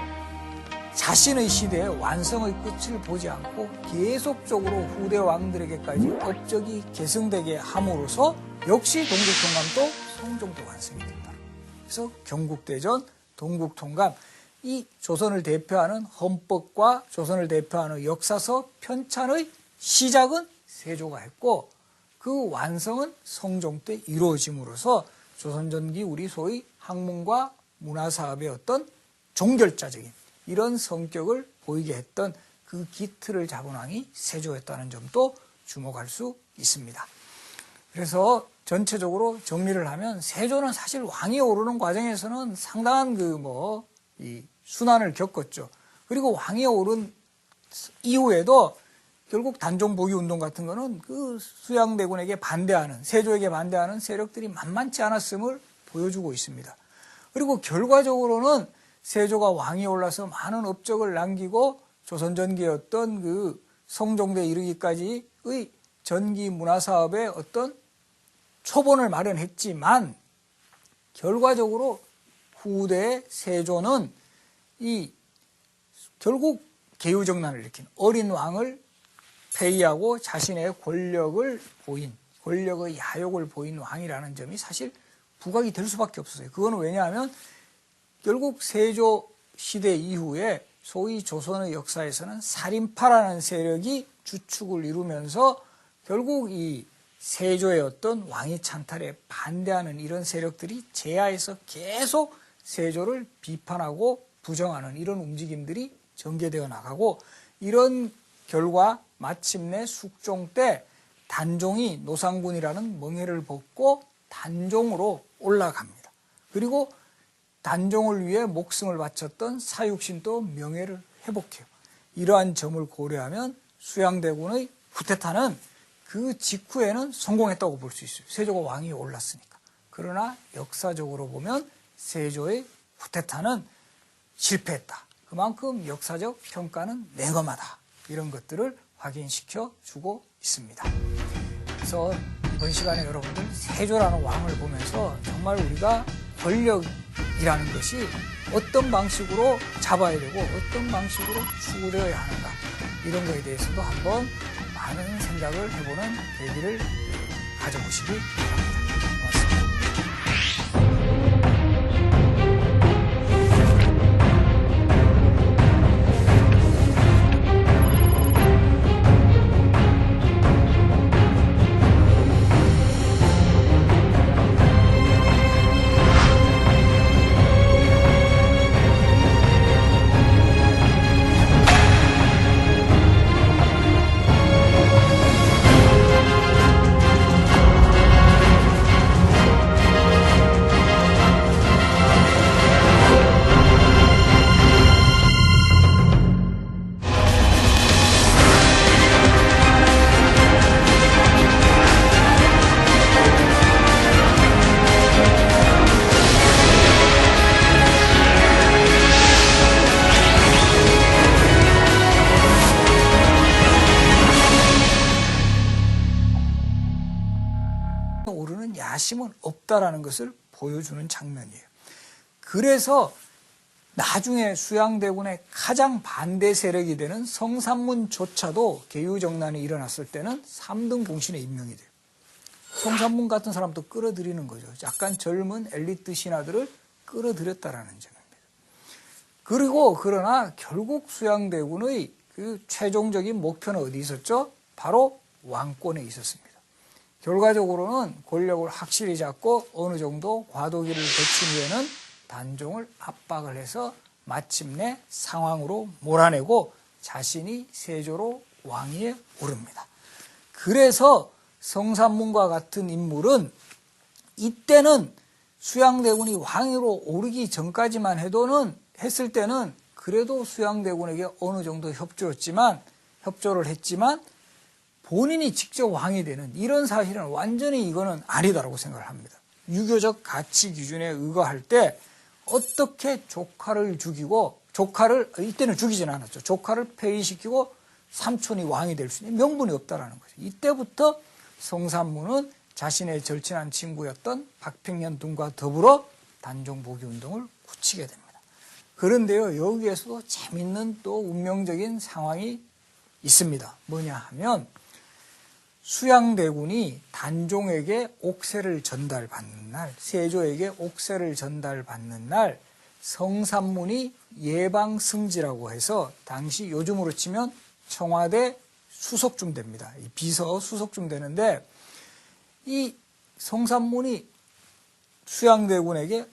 Speaker 1: 자신의 시대의 완성의 끝을 보지 않고 계속적으로 후대 왕들에게까지 업적이 계승되게 함으로써 역시 동국통감도 성종도 완성이 된다. 그래서 경국대전, 동국통감, 이 조선을 대표하는 헌법과 조선을 대표하는 역사서 편찬의 시작은 세조가 했고, 그 완성은 성종 때 이루어짐으로써 조선전기 우리 소위 학문과 문화사업의 어떤 종결자적인 이런 성격을 보이게 했던 그 기틀을 잡은 왕이 세조였다는 점도 주목할 수 있습니다. 그래서 전체적으로 정리를 하면 세조는 사실 왕이 오르는 과정에서는 상당한 이 순환을 겪었죠. 그리고 왕이 오른 이후에도 결국 단종복위 운동 같은 거는 그 수양대군에게 반대하는, 세조에게 반대하는 세력들이 만만치 않았음을 보여주고 있습니다. 그리고 결과적으로는 세조가 왕이 올라서 많은 업적을 남기고 조선전기의 어떤 그 성종대에 이르기까지의 전기 문화사업의 어떤 초본을 마련했지만, 결과적으로 후대의 세조는 결국 계유정난을 일으킨 어린 왕을 폐위하고 자신의 권력의 야욕을 보인 왕이라는 점이 사실 부각이 될 수밖에 없었어요. 그거는 왜냐하면 결국 세조 시대 이후에 소위 조선의 역사에서는 살인파라는 세력이 주축을 이루면서 결국 이 세조의 어떤 왕위 찬탈에 반대하는 이런 세력들이 제하에서 계속 세조를 비판하고 부정하는 이런 움직임들이 전개되어 나가고, 이런 결과 마침내 숙종 때 단종이 노상군이라는 멍에를 벗고 단종으로 올라갑니다. 그리고 단종을 위해 목숨을 바쳤던 사육신도 명예를 회복해요. 이러한 점을 고려하면 수양대군의 쿠데타는 그 직후에는 성공했다고 볼 수 있어요. 세조가 왕위에 올랐으니까. 그러나 역사적으로 보면 세조의 쿠데타는 실패했다. 그만큼 역사적 평가는 냉엄하다. 이런 것들을 확인시켜 주고 있습니다. 그래서 이번 시간에 여러분들 세조라는 왕을 보면서 정말 우리가 권력이라는 것이 어떤 방식으로 잡아야 되고 어떤 방식으로 추구되어야 하는가, 이런 거에 대해서도 한번 많은 생각을 해보는 계기를 가져보시기 바랍니다. 고맙습니다. 오르는 야심은 없다라는 것을 보여주는 장면이에요. 그래서 나중에 수양대군의 가장 반대 세력이 되는 성산문조차도 계유정난이 일어났을 때는 3등 공신에 임명이 돼요. 성산문 같은 사람도 끌어들이는 거죠. 약간 젊은 엘리트 신하들을 끌어들였다라는 점입니다. 그리고 그러나 결국 수양대군의 그 최종적인 목표는 어디 있었죠? 바로 왕권에 있었습니다. 결과적으로는 권력을 확실히 잡고 어느 정도 과도기를 거친 후에는 단종을 압박을 해서 마침내 상황으로 몰아내고 자신이 세조로 왕위에 오릅니다. 그래서 성산문과 같은 인물은 이때는 수양대군이 왕위로 오르기 전까지만 했을 때는 그래도 수양대군에게 어느 정도 협조를 했지만 본인이 직접 왕이 되는 이런 사실은 완전히 이거는 아니다라고 생각을 합니다. 유교적 가치 기준에 의거할 때 어떻게 조카를 죽이고, 이때는 죽이진 않았죠. 조카를 폐위시키고 삼촌이 왕이 될 수 있는 명분이 없다라는 거죠. 이때부터 성산문은 자신의 절친한 친구였던 박평년 등과 더불어 단종 복위 운동을 굳히게 됩니다. 그런데요, 여기에서도 재밌는 또 운명적인 상황이 있습니다. 뭐냐 하면 수양대군이 단종에게 옥세를 전달받는 날, 세조에게 옥세를 전달받는 날, 성산문이 예방승지라고 해서 당시 요즘으로 치면 청와대 수석쯤 됩니다. 비서 수석쯤 되는데, 이 성산문이 수양대군에게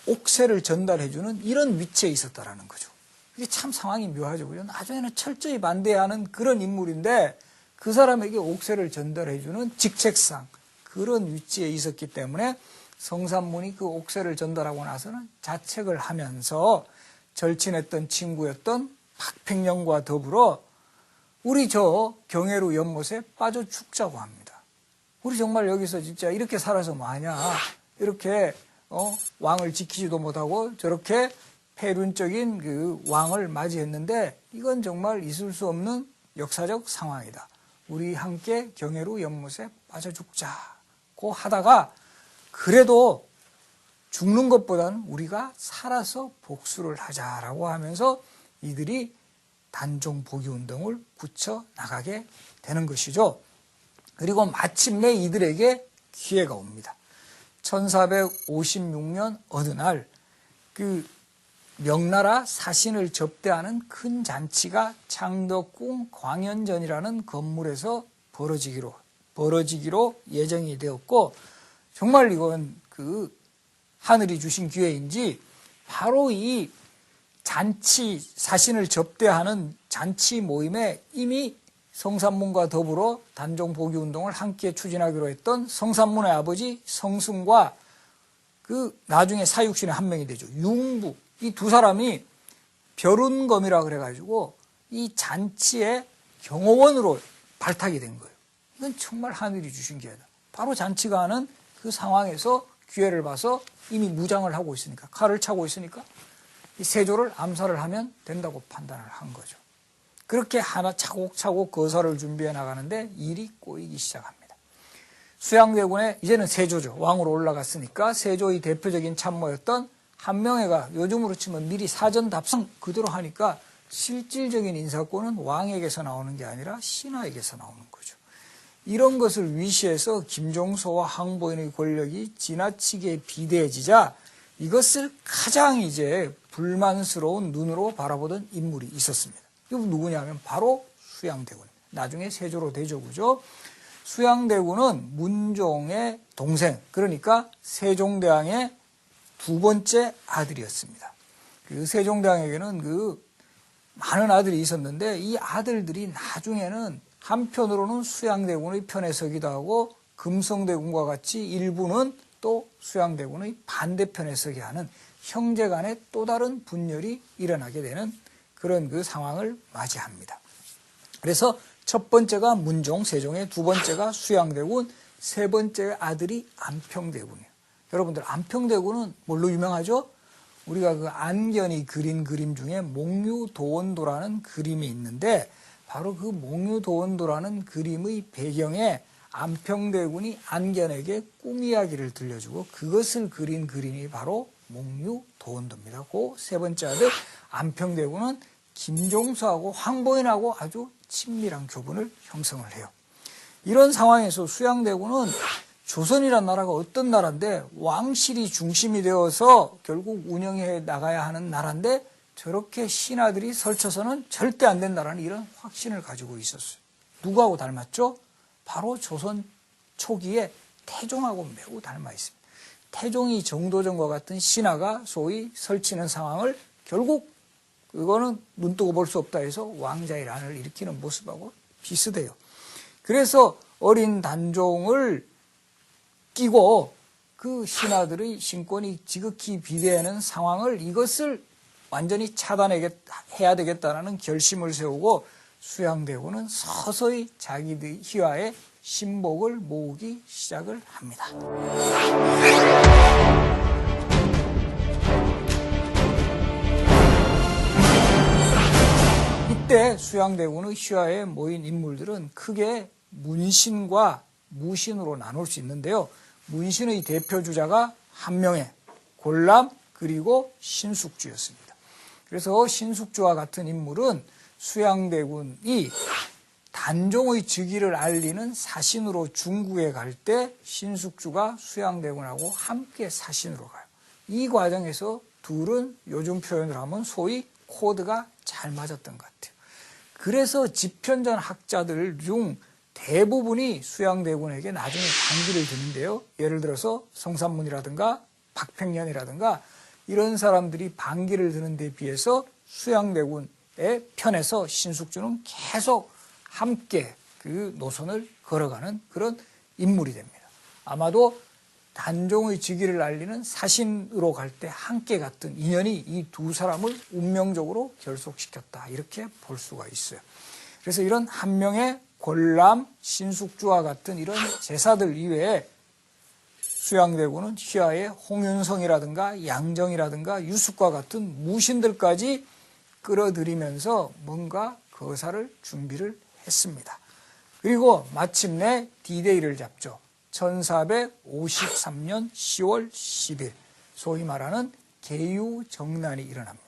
Speaker 1: 옥세를 전달해주는 이런 위치에 있었다라는 거죠. 이게 참 상황이 묘하죠. 나중에는 철저히 반대하는 그런 인물인데 그 사람에게 옥세를 전달해주는 직책상 그런 위치에 있었기 때문에 성산문이 그 옥세를 전달하고 나서는 자책을 하면서 절친했던 친구였던 박평년과 더불어 우리 저 경회로 연못에 빠져 죽자고 합니다. 우리 정말 여기서 진짜 이렇게 살아서 뭐하냐, 이렇게 왕을 지키지도 못하고 저렇게 폐륜적인 그 왕을 맞이했는데 이건 정말 있을 수 없는 역사적 상황이다. 우리 함께 경회로 연못에 빠져 죽자고 하다가 그래도 죽는 것보다는 우리가 살아서 복수를 하자라고 하면서 이들이 단종 복위 운동을 굳혀 나가게 되는 것이죠. 그리고 마침내 이들에게 기회가 옵니다. 1456년 어느 날 그 명나라 사신을 접대하는 큰 잔치가 창덕궁 광연전이라는 건물에서 벌어지기로 벌어지기로 예정이 되었고, 정말 이건 그 하늘이 주신 기회인지 바로 이 잔치 사신을 접대하는 잔치 모임에 이미 성산문과 더불어 단종 복위운동을 함께 추진하기로 했던 성산문의 아버지 성승과 그 나중에 사육신의 한 명이 되죠. 융부. 이 두 사람이 벼룬검이라 그래가지고 이 잔치의 경호원으로 발탁이 된 거예요. 이건 정말 하늘이 주신 기회다. 바로 잔치가 하는 그 상황에서 기회를 봐서 이미 무장을 하고 있으니까, 칼을 차고 있으니까 이 세조를 암살을 하면 된다고 판단을 한 거죠. 그렇게 하나 차곡차곡 거사를 준비해 나가는데 일이 꼬이기 시작합니다. 수양대군의 이제는 세조죠. 왕으로 올라갔으니까 세조의 대표적인 참모였던 한명회가 요즘으로 치면 미리 사전 답상 그대로 하니까 실질적인 인사권은 왕에게서 나오는 게 아니라 신하에게서 나오는 거죠. 이런 것을 위시해서 김종서와 황보인의 권력이 지나치게 비대해지자 이것을 가장 이제 불만스러운 눈으로 바라보던 인물이 있었습니다. 이분 누구냐면 바로 수양대군입니다. 나중에 세조로 대조구죠. 수양대군은 문종의 동생, 그러니까 세종대왕의 두 번째 아들이었습니다. 그 세종대왕에게는 그 많은 아들이 있었는데 이 아들들이 나중에는 한편으로는 수양대군의 편에 서기도 하고 금성대군과 같이 일부는 또 수양대군의 반대편에 서게 하는 형제 간의 또 다른 분열이 일어나게 되는 그런 그 상황을 맞이합니다. 그래서 첫 번째가 문종, 세종의, 두 번째가 수양대군, 세 번째 아들이 안평대군이에요. 여러분들 안평대군은 뭘로 유명하죠? 우리가 그 안견이 그린 그림 중에 몽유도원도라는 그림이 있는데 바로 그 몽유도원도라는 그림의 배경에 안평대군이 안견에게 꿈 이야기를 들려주고 그것을 그린 그림이 바로 몽유도원도입니다. 그 세 번째 아들 안평대군은 김종서하고 황보인하고 아주 친밀한 교분을 형성을 해요. 이런 상황에서 수양대군은 조선이라는 나라가 어떤 나라인데 왕실이 중심이 되어서 결국 운영해 나가야 하는 나라인데 저렇게 신하들이 설쳐서는 절대 안 된다라는 이런 확신을 가지고 있었어요. 누구하고 닮았죠? 바로 조선 초기에 태종하고 매우 닮아 있습니다. 태종이 정도전과 같은 신하가 소위 설치는 상황을 결국 그거는 눈뜨고 볼 수 없다 해서 왕자의 난을 일으키는 모습하고 비슷해요. 그래서 어린 단종을 끼고 그 신하들의 신권이 지극히 비대하는 상황을 이것을 완전히 차단해야 되겠다는 결심을 세우고 수양대군은 서서히 자기의 희화의 신복을 모으기 시작을 합니다. 이때 수양대군의 희화에 모인 인물들은 크게 문신과 무신으로 나눌 수 있는데요. 문신의 대표 주자가 한명회, 골람, 그리고 신숙주였습니다. 그래서 신숙주와 같은 인물은 수양대군이 단종의 즉위를 알리는 사신으로 중국에 갈 때 신숙주가 수양대군하고 함께 사신으로 가요. 이 과정에서 둘은 요즘 표현을 하면 소위 코드가 잘 맞았던 것 같아요. 그래서 집현전 학자들 중 대부분이 수양대군에게 나중에 반기를 드는데요. 예를 들어서 성산문이라든가 박팽년이라든가 이런 사람들이 반기를 드는 데 비해서 수양대군의 편에서 신숙주는 계속 함께 그 노선을 걸어가는 그런 인물이 됩니다. 아마도 단종의 즉위를 알리는 사신으로 갈 때 함께 갔던 인연이 이 두 사람을 운명적으로 결속시켰다. 이렇게 볼 수가 있어요. 그래서 이런 한명의 골람, 신숙주와 같은 이런 제사들 이외에 수양대군은 휘하의 홍윤성이라든가 양정이라든가 유숙과 같은 무신들까지 끌어들이면서 뭔가 거사를 준비를 했습니다. 그리고 마침내 D-Day를 잡죠. 1453년 10월 10일 소위 말하는 계유정난이 일어납니다.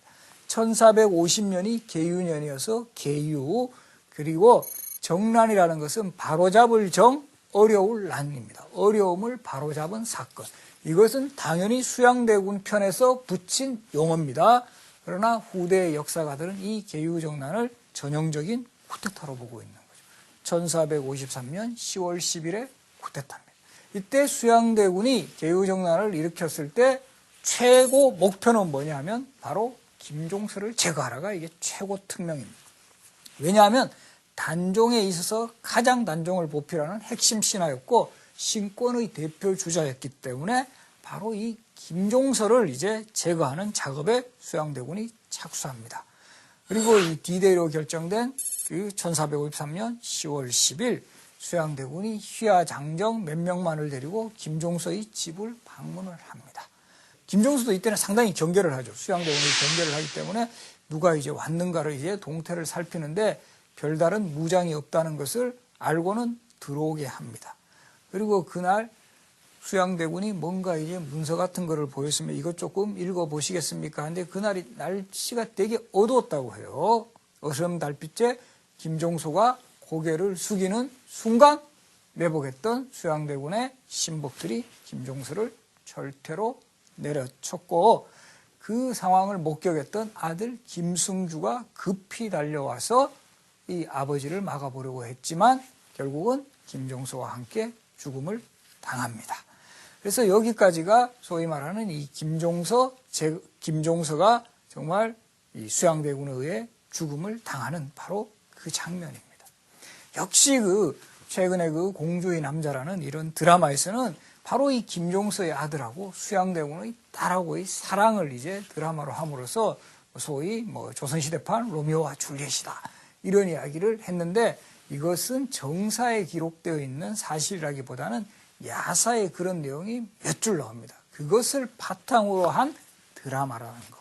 Speaker 1: 1450년이 계유년이어서 계유, 그리고 정난이라는 것은 바로잡을 정, 어려울 난입니다. 어려움을 바로잡은 사건. 이것은 당연히 수양대군 편에서 붙인 용어입니다. 그러나 후대의 역사가들은 이 계유정난을 전형적인 쿠데타로 보고 있는 거죠. 1453년 10월 10일에 쿠데타입니다. 이때 수양대군이 개유정난을 일으켰을 때 최고 목표는 뭐냐 하면 바로 김종서를 제거하라가 이게 최고 특명입니다. 왜냐하면 단종에 있어서 가장 단종을 보필하는 핵심 신하였고 신권의 대표 주자였기 때문에 바로 이 김종서를 이제 제거하는 작업에 수양대군이 착수합니다. 그리고 이 D-Day로 결정된 그 1453년 10월 10일 수양대군이 휘하 장정 몇 명만을 데리고 김종서의 집을 방문을 합니다. 김종서도 이때는 상당히 경계를 하죠. 수양대군이 경계를 하기 때문에 누가 이제 왔는가를 이제 동태를 살피는데 별다른 무장이 없다는 것을 알고는 들어오게 합니다. 그리고 그날 수양대군이 뭔가 이제 문서 같은 거를 보였으면 이것 조금 읽어보시겠습니까? 근데 그날이 날씨가 되게 어두웠다고 해요. 어스름 달빛에 김종서가 고개를 숙이는 순간 매복했던 수양대군의 신복들이 김종서를 절퇴로 내려쳤고 그 상황을 목격했던 아들 김승주가 급히 달려와서 이 아버지를 막아보려고 했지만 결국은 김종서와 함께 죽음을 당합니다. 그래서 여기까지가 소위 말하는 이 김종서가 정말 이 수양대군에 의해 죽음을 당하는 바로 그 장면입니다. 역시 그 최근에 그 공주의 남자라는 이런 드라마에서는 바로 이 김종서의 아들하고 수양대군의 딸하고의 사랑을 이제 드라마로 함으로써 소위 뭐 조선시대판 로미오와 줄리엣이다 이런 이야기를 했는데 이것은 정사에 기록되어 있는 사실이라기보다는 야사의 그런 내용이 몇 줄 나옵니다. 그것을 바탕으로 한 드라마라는 거.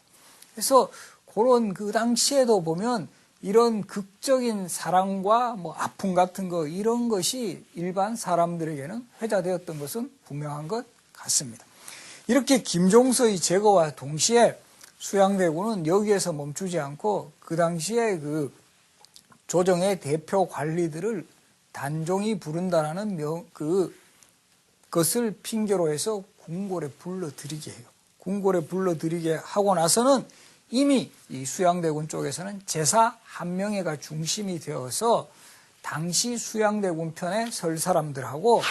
Speaker 1: 그래서 그런 그 당시에도 보면 이런 극적인 사랑과 뭐 아픔 같은 거 이런 것이 일반 사람들에게는 회자되었던 것은 분명한 것 같습니다. 이렇게 김종서의 제거와 동시에 수양대군은 여기에서 멈추지 않고 그 당시에 그 조정의 대표 관리들을 단종이 부른다라는 그것을 핑계로 해서 궁궐에 불러들이게 해요. 궁궐에 불러들이게 하고 나서는 이미 이 수양대군 쪽에서는 제사 한명회가 중심이 되어서 당시 수양대군 편에 설 사람들하고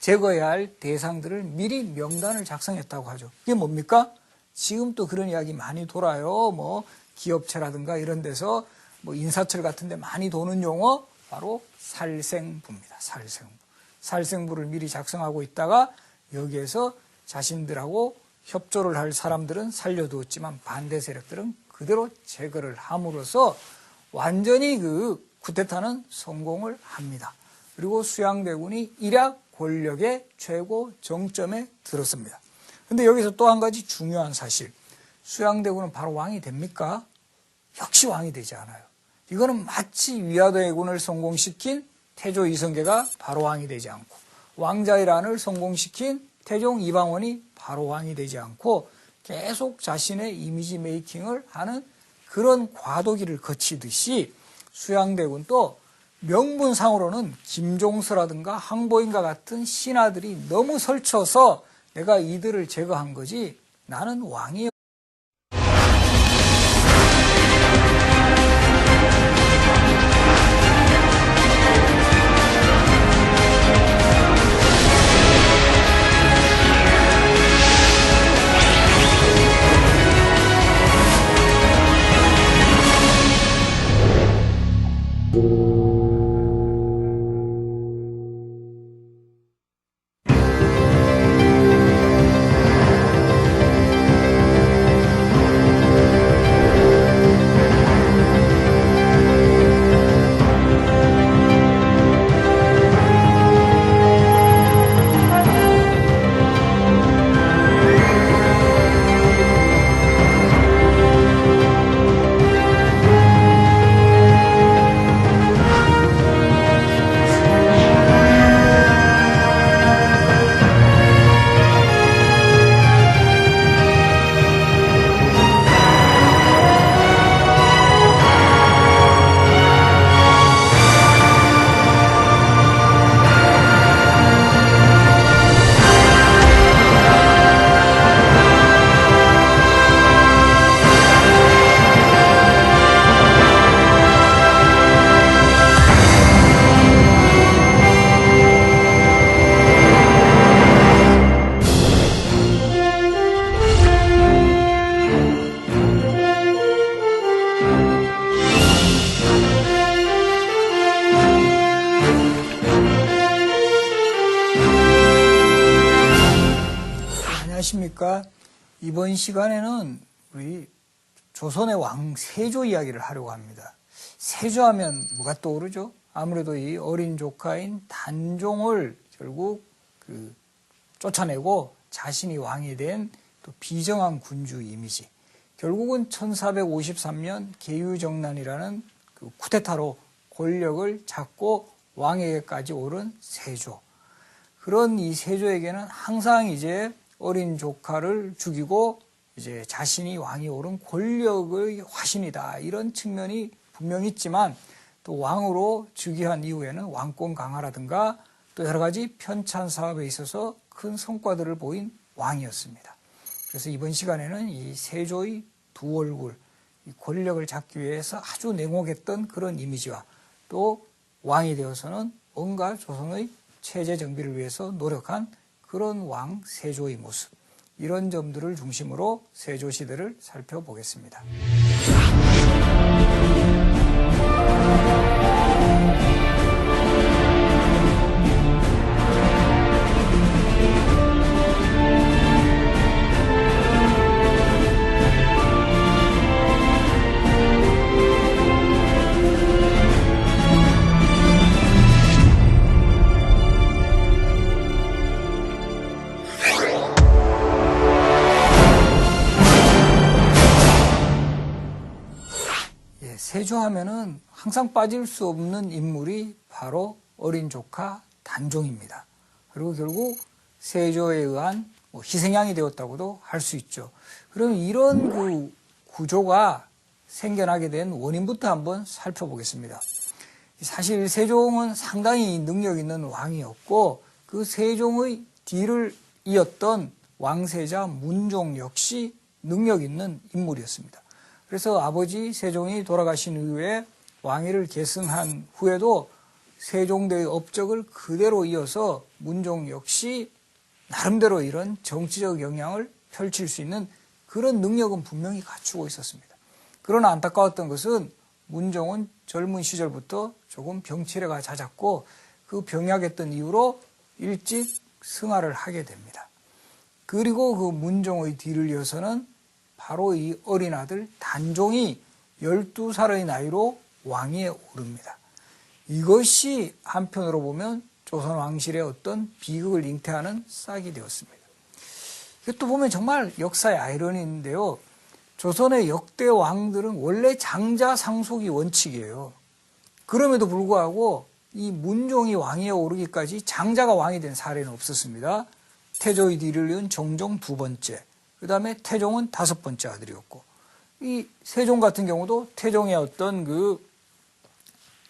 Speaker 1: 제거해야 할 대상들을 미리 명단을 작성했다고 하죠. 그게 뭡니까? 지금 또 그런 이야기 많이 돌아요. 뭐 기업체라든가 이런 데서 뭐 인사철 같은 데 많이 도는 용어 바로 살생부입니다. 살생부. 살생부를 미리 작성하고 있다가 여기에서 자신들하고 협조를 할 사람들은 살려두었지만 반대 세력들은 그대로 제거를 함으로써 완전히 그 쿠데타는 성공을 합니다. 그리고 수양대군이 일약 권력의 최고 정점에 들었습니다. 그런데 여기서 또 한 가지 중요한 사실. 수양대군은 바로 왕이 됩니까? 역시 왕이 되지 않아요. 이거는 마치 위화대군을 성공시킨 태조 이성계가 바로 왕이 되지 않고 왕자의 란을 성공시킨 태종 이방원이 바로 왕이 되지 않고 계속 자신의 이미지 메이킹을 하는 그런 과도기를 거치듯이 수양대군도 명분상으로는 김종서라든가 항보인과 같은 신하들이 너무 설쳐서 내가 이들을 제거한 거지 나는 왕이에요. 안녕하십니까. 이번 시간에는 우리 조선의 왕 세조 이야기를 하려고 합니다. 세조하면 뭐가 떠오르죠? 아무래도 이 어린 조카인 단종을 결국 쫓아내고 자신이 왕이 된 또 비정한 군주 이미지. 결국은 1453년 계유정난이라는 그 쿠데타로 권력을 잡고 왕에게까지 오른 세조. 그런 이 세조에게는 항상 이제 어린 조카를 죽이고 이제 자신이 왕이 오른 권력의 화신이다. 이런 측면이 분명히 있지만 또 왕으로 즉위한 이후에는 왕권 강화라든가 또 여러 가지 편찬 사업에 있어서 큰 성과들을 보인 왕이었습니다. 그래서 이번 시간에는 이 세조의 두 얼굴, 이 권력을 잡기 위해서 아주 냉혹했던 그런 이미지와 또 왕이 되어서는 온갖 조선의 체제 정비를 위해서 노력한 그런 왕 세조의 모습, 이런 점들을 중심으로 세조 시대를 살펴보겠습니다. 세조하면은 항상 빠질 수 없는 인물이 바로 어린 조카 단종입니다. 그리고 결국 세조에 의한 희생양이 되었다고도 할 수 있죠. 그럼 이런 그 구조가 생겨나게 된 원인부터 한번 살펴보겠습니다. 사실 세종은 상당히 능력 있는 왕이었고 그 세종의 뒤를 이었던 왕세자 문종 역시 능력 있는 인물이었습니다. 그래서 아버지 세종이 돌아가신 이후에 왕위를 계승한 후에도 세종대의 업적을 그대로 이어서 문종 역시 나름대로 이런 정치적 영향을 펼칠 수 있는 그런 능력은 분명히 갖추고 있었습니다. 그러나 안타까웠던 것은 문종은 젊은 시절부터 조금 병치레가 잦았고 그 병약했던 이유로 일찍 승하를 하게 됩니다. 그리고 그 문종의 뒤를 이어서는 바로 이 어린 아들 단종이 12살의 나이로 왕위에 오릅니다. 이것이 한편으로 보면 조선 왕실의 어떤 비극을 잉태하는 싹이 되었습니다. 이것도 보면 정말 역사의 아이러니인데요. 조선의 역대 왕들은 원래 장자 상속이 원칙이에요. 그럼에도 불구하고 이 문종이 왕위에 오르기까지 장자가 왕이 된 사례는 없었습니다. 태조의 뒤를 이은 정종 두 번째, 그 다음에 태종은 다섯 번째 아들이었고, 이 세종 같은 경우도 태종의 어떤 그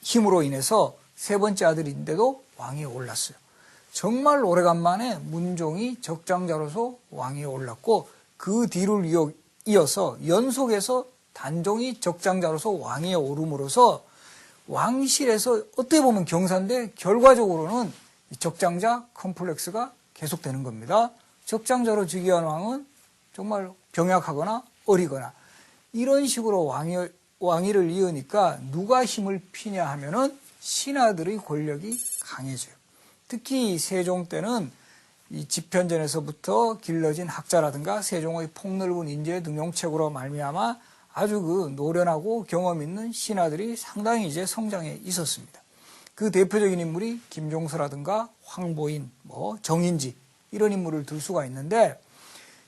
Speaker 1: 힘으로 인해서 세 번째 아들인데도 왕위에 올랐어요. 정말 오래간만에 문종이 적장자로서 왕위에 올랐고, 그 뒤를 이어서 연속해서 단종이 적장자로서 왕위에 오름으로써 왕실에서 어떻게 보면 경사인데 결과적으로는 적장자 컴플렉스가 계속되는 겁니다. 적장자로 즉위한 왕은 정말 병약하거나 어리거나 이런 식으로 왕위를 이으니까 누가 힘을 피냐 하면은 신하들의 권력이 강해져요. 특히 세종 때는 이 집현전에서부터 길러진 학자라든가 세종의 폭넓은 인재 등용책으로 말미암아 아주 그 노련하고 경험 있는 신하들이 상당히 이제 성장해 있었습니다. 그 대표적인 인물이 김종서라든가 황보인, 정인지 이런 인물을 들 수가 있는데,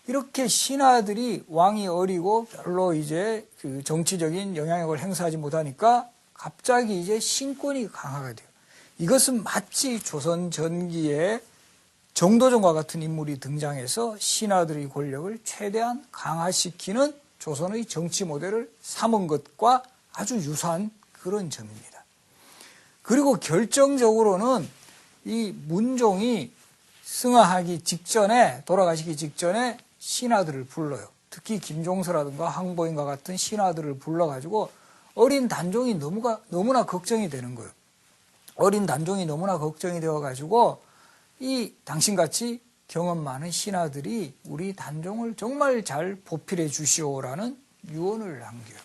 Speaker 1: 이렇게 신하들이 왕이 어리고 별로 이제 그 정치적인 영향력을 행사하지 못하니까 갑자기 이제 신권이 강화가 돼요. 이것은 마치 조선 전기에 정도전과 같은 인물이 등장해서 신하들의 권력을 최대한 강화시키는 조선의 정치 모델을 삼은 것과 아주 유사한 그런 점입니다. 그리고 결정적으로는 이 문종이 승하하기 직전에, 돌아가시기 직전에 신하들을 불러요. 특히 김종서라든가 황보인과 같은 신하들을 불러가지고 어린 단종이 너무나 걱정이 되는 거예요. 어린 단종이 너무나 걱정이 되어가지고 이 당신같이 경험 많은 신하들이 우리 단종을 정말 잘 보필해 주시오라는 유언을 남겨요.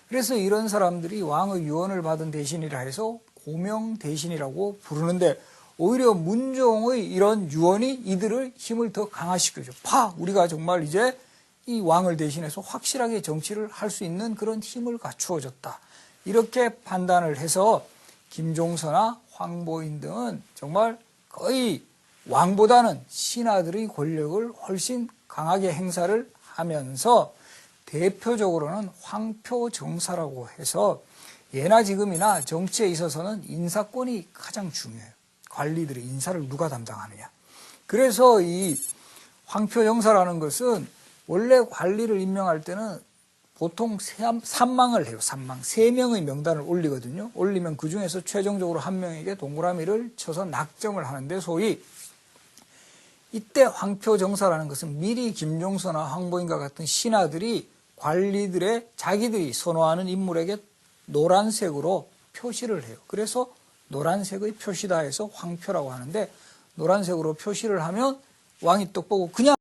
Speaker 1: 그래서 이런 사람들이 왕의 유언을 받은 대신이라 해서 고명 대신이라고 부르는데 오히려 문종의 이런 유언이 이들을 힘을 더 강화시켜줘. 우리가 정말 이제 이 왕을 대신해서 확실하게 정치를 할 수 있는 그런 힘을 갖추어졌다. 이렇게 판단을 해서 김종서나 황보인 등은 정말 거의 왕보다는 신하들의 권력을 훨씬 강하게 행사를 하면서 대표적으로는 황표정사라고 해서 예나 지금이나 정치에 있어서는 인사권이 가장 중요해요. 관리들의 인사를 누가 담당하느냐. 그래서 이 황표정사라는 것은 원래 관리를 임명할 때는 보통 3망을 해요. 3망. 3명의 명단을 올리거든요. 올리면 그중에서 최종적으로 한 명에게 동그라미를 쳐서 낙점을 하는데 소위 이때 황표정사라는 것은 미리 김종서나 황보인과 같은 신하들이 관리들의 자기들이 선호하는 인물에게 노란색으로 표시를 해요. 그래서 노란색의 표시다 해서 황표라고 하는데 노란색으로 표시를 하면 왕이 또 보고 그냥